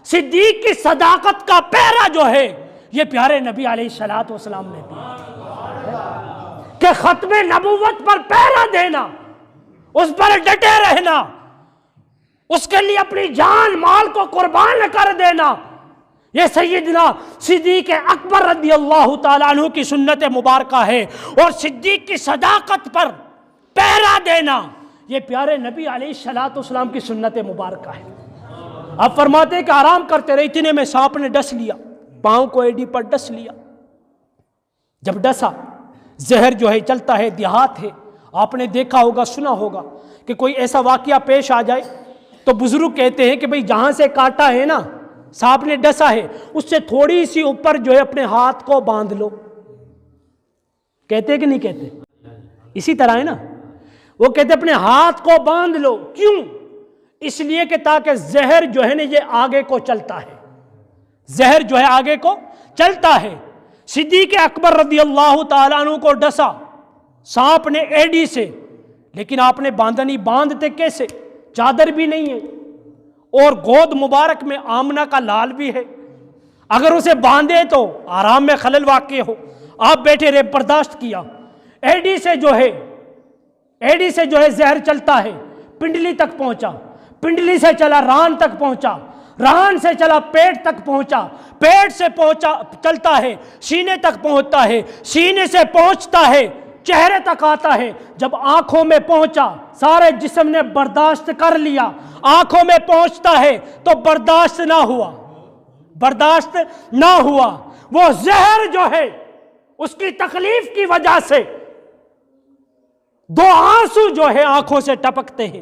صدیق کی صداقت کا پہرا جو ہے یہ پیارے نبی علیہ الصلوۃ والسلام نے دیا کہ ختم نبوت پر پہرا دینا، اس پر ڈٹے رہنا، اس کے لیے اپنی جان مال کو قربان کر دینا، یہ سیدنا صدیق اکبر رضی اللہ تعالیٰ عنہ کی سنت مبارکہ ہے۔ اور صدیق کی صداقت پر پہرا دینا یہ پیارے نبی علیہ الصلوۃ والسلام کی سنت مبارکہ ہے۔ اب فرماتے ہیں کہ آرام کرتے رہے، اتنے میں سانپ نے ڈس لیا، پاؤں کو ایڈی پر ڈس لیا۔ جب ڈسا، زہر جو ہے چلتا ہے، دیہات ہے، آپ نے دیکھا ہوگا، سنا ہوگا کہ کوئی ایسا واقعہ پیش آ جائے تو بزرگ کہتے ہیں کہ بھئی جہاں سے کاٹا ہے نا، سانپ نے ڈسا ہے، اس سے تھوڑی سی اوپر جو ہے اپنے ہاتھ کو باندھ لو۔ کہتے ہیں کہ نہیں کہتے؟ اسی طرح ہے نا، وہ کہتے ہیں اپنے ہاتھ کو باندھ لو۔ کیوں؟ اس لیے کہ تاکہ زہر جو ہے نا یہ آگے کو چلتا ہے، زہر جو ہے آگے کو چلتا ہے۔ صدیق اکبر رضی اللہ تعالیٰ عنہ کو ڈسا سانپ نے ایڈی سے، لیکن آپ نے باندھا نہیں۔ باندھتے کیسے؟ چادر بھی نہیں ہے اور گود مبارک میں آمنہ کا لال بھی ہے، اگر اسے باندھے تو آرام میں خلل واقع ہو۔ آپ بیٹھے رہے، برداشت کیا۔ ایڈی سے جو ہے زہر چلتا ہے، پنڈلی تک پہنچا، پنڈلی سے چلا ران تک پہنچا، ران سے چلا پیٹ تک پہنچا، پیٹ سے چلتا ہے سینے تک پہنچتا ہے، سینے سے پہنچتا ہے چہرے تک آتا ہے۔ جب آنکھوں میں پہنچا سارے جسم نے برداشت کر لیا، آنکھوں میں پہنچتا ہے تو برداشت نہ ہوا۔ وہ زہر جو ہے اس کی تکلیف کی وجہ سے دو آنسو جو ہے آنکھوں سے ٹپکتے ہیں،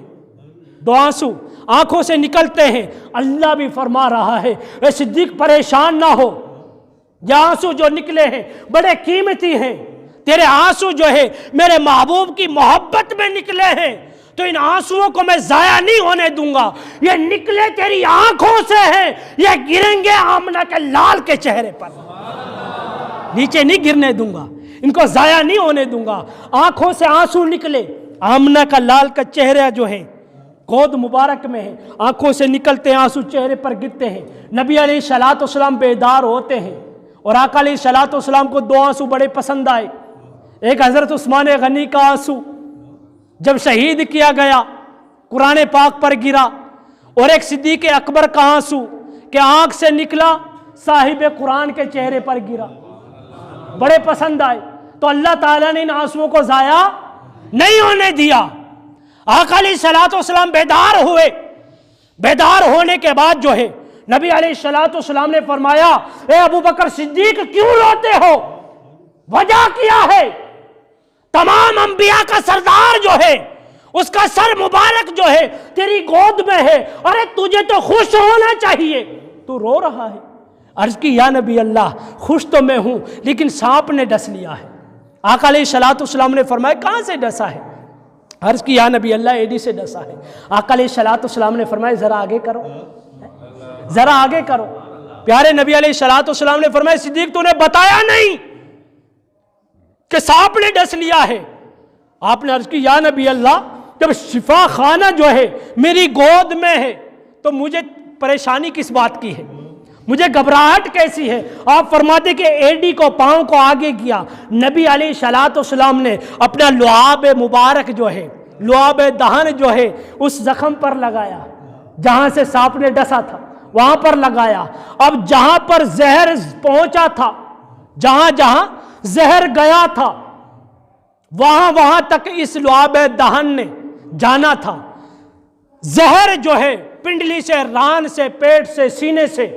دو آنسو آنکھوں سے نکلتے ہیں۔ اللہ بھی فرما رہا ہے اے صدیق پریشان نہ ہو، یہ آنسو جو نکلے ہیں بڑے قیمتی ہیں، تیرے آنسو جو ہے میرے محبوب کی محبت میں نکلے ہیں، تو ان آنسوؤں کو میں ضائع نہیں ہونے دوں گا۔ یہ نکلے تیری آنکھوں سے ہیں، یہ گریں گے آمنہ کے لال کے چہرے پر، نیچے نہیں گرنے دوں گا، ان کو ضائع نہیں ہونے دوں گا۔ آنکھوں سے آنسو نکلے، آمنہ کا لال کا چہرہ جو ہے گود مبارک میں ہے، آنکھوں سے نکلتے ہیں آنسو، چہرے پر گرتے ہیں۔ نبی علیہ الصلوۃ والسلام بیدار ہوتے ہیں، اور آقا علیہ الصلوۃ والسلام کو دو آنسو بڑے پسند آئے۔ ایک حضرت عثمان غنی کا آنسو جب شہید کیا گیا قرآن پاک پر گرا، اور ایک صدیق اکبر کا آنسو کہ آنکھ سے نکلا صاحب قرآن کے چہرے پر گرا، بڑے پسند آئے۔ تو اللہ تعالیٰ نے ان آنسوؤں کو ضائع نہیں ہونے دیا۔ آقا علیہ الصلوۃ والسلام بیدار ہوئے، بیدار ہونے کے بعد جو ہے نبی علیہ الصلوۃ والسلام نے فرمایا اے ابو بکر صدیق کیوں روتے ہو؟ وجہ کیا ہے؟ تمام انبیاء کا سردار جو ہے اس کا سر مبارک جو ہے تیری گود میں ہے، ارے تجھے تو خوش ہونا چاہیے، تو رو رہا ہے۔ عرض کی یا نبی اللہ خوش تو میں ہوں لیکن سانپ نے ڈس لیا ہے۔ آقا علیہ الصلوۃ والسلام نے فرمایا کہاں سے ڈسا ہے؟ عرض کی یا نبی اللہ ایڈی سے ڈسا ہے۔ آقا علیہ الصلوۃ والسلام نے فرمایا ذرا آگے کرو، ذرا آگے کرو۔ پیارے نبی علیہ الصلوۃ والسلام نے فرمایا صدیق تو نے بتایا نہیں کہ سانپ نے ڈس لیا ہے؟ آپ نے عرض کی یا نبی اللہ جب شفا خانہ جو ہے میری گود میں ہے تو مجھے پریشانی کس بات کی ہے، مجھے گھبراہٹ کیسی ہے؟ آپ فرماتے کہ ایڈی کو پاؤں کو آگے کیا، نبی علیہ الصلوۃ والسلام نے اپنا لعاب مبارک جو ہے، لعاب دہن جو ہے اس زخم پر لگایا، جہاں سے سانپ نے ڈسا تھا وہاں پر لگایا۔ اب جہاں پر زہر پہنچا تھا، جہاں جہاں زہر گیا تھا وہاں تک اس لعاب دہن نے جانا تھا۔ زہر جو ہے پنڈلی سے، ران سے، پیٹ سے، سینے سے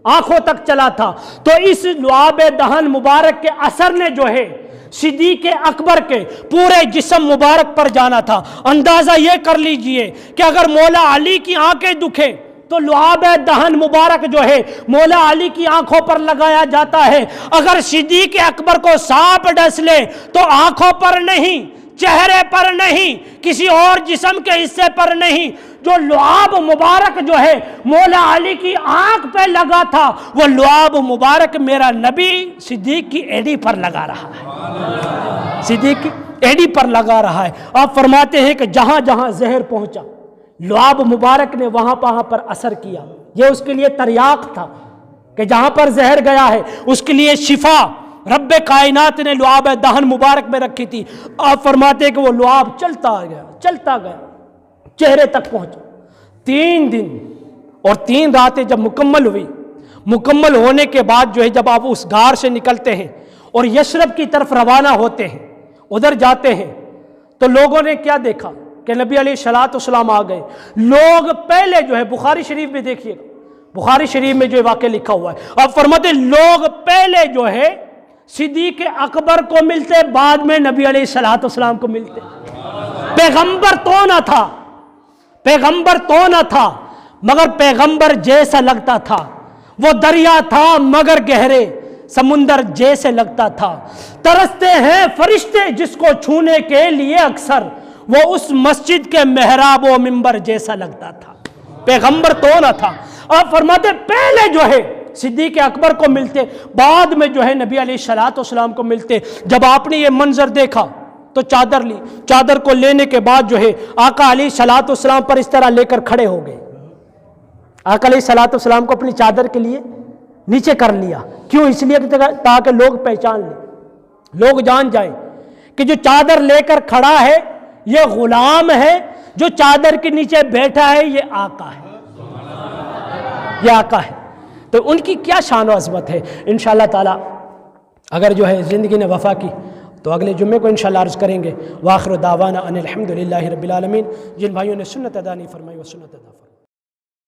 آنکھوں تک چلا تھا، تو اس لعاب دہن مبارک کے اثر نے جو ہے صدیق اکبر کے پورے جسم مبارک پر جانا تھا۔ اندازہ یہ کر لیجئے کہ اگر مولا علی کی آنکھیں دکھیں تو لعاب دہن مبارک جو ہے مولا علی کی آنکھوں پر لگایا جاتا ہے۔ اگر صدیق اکبر کو سانپ ڈس لے تو آنکھوں پر نہیں، چہرے پر نہیں، کسی اور جسم کے حصے پر نہیں، جو لعاب مبارک جو ہے مولا علی کی آنکھ پہ لگا تھا وہ لعاب مبارک میرا نبی صدیق کی ایڈی پر لگا رہا ہے، صدیق کی ایڈی پر لگا رہا ہے۔ آپ فرماتے ہیں کہ جہاں جہاں زہر پہنچا لعاب مبارک نے وہاں پر اثر کیا۔ یہ اس کے لیے تریاق تھا کہ جہاں پر زہر گیا ہے اس کے لیے شفا رب کائنات نے لعاب دہن مبارک میں رکھی تھی. آپ فرماتے ہیں کہ وہ لعاب چلتا گیا چہرے تک پہنچا. 3 دن اور 3 راتیں جب مکمل ہوئی، مکمل ہونے کے بعد جو ہے جب آپ اس غار سے نکلتے ہیں اور یثرب کی طرف روانہ ہوتے ہیں، ادھر جاتے ہیں، تو لوگوں نے کیا دیکھا کہ نبی علیہ الصلوۃ والسلام آ گئے. لوگ پہلے جو ہے بخاری شریف میں دیکھیے، بخاری شریف میں جو واقعہ لکھا ہوا ہے، آپ فرماتے ہیں لوگ پہلے جو ہے صدیق اکبر کو ملتے، بعد میں نبی علیہ الصلوۃ والسلام کو ملتے. پیغمبر تو نہ تھا مگر پیغمبر جیسا لگتا تھا. وہ دریا تھا مگر گہرے سمندر جیسے لگتا تھا. ترستے ہیں فرشتے جس کو چھونے کے لیے اکثر، وہ اس مسجد کے محراب و منبر جیسا لگتا تھا. پیغمبر تو نہ تھا. آپ فرماتے پہلے جو ہے صدیق اکبر کو ملتے، بعد میں جو ہے نبی علیہ الصلوۃ والسلام کو ملتے. جب آپ نے یہ منظر دیکھا تو چادر لی، چادر کو لینے کے بعد جو ہے آقا علیہ الصلوۃ والسلام پر اس طرح لے کر کھڑے ہو گئے. آقا علیہ الصلوۃ والسلام کو اپنی چادر کے لیے نیچے کر لیا. کیوں؟ اس لیے تاکہ لوگ پہچان لیں، لوگ جان جائیں کہ جو چادر لے کر کھڑا ہے یہ غلام ہے، جو چادر کے نیچے بیٹھا ہے یہ آقا ہے، یہ آقا ہے. تو ان کی کیا شان و عظمت ہے. انشاءاللہ تعالی اگر جو ہے زندگی نے وفا کی تو اگلے جمعے کو انشاءاللہ عرض کریں گے. وآخر دعوانا ان الحمدللہ رب العالمین. جن بھائیوں نے سنت ادا نہیں فرمائی وہ سنت ادا فرمائی.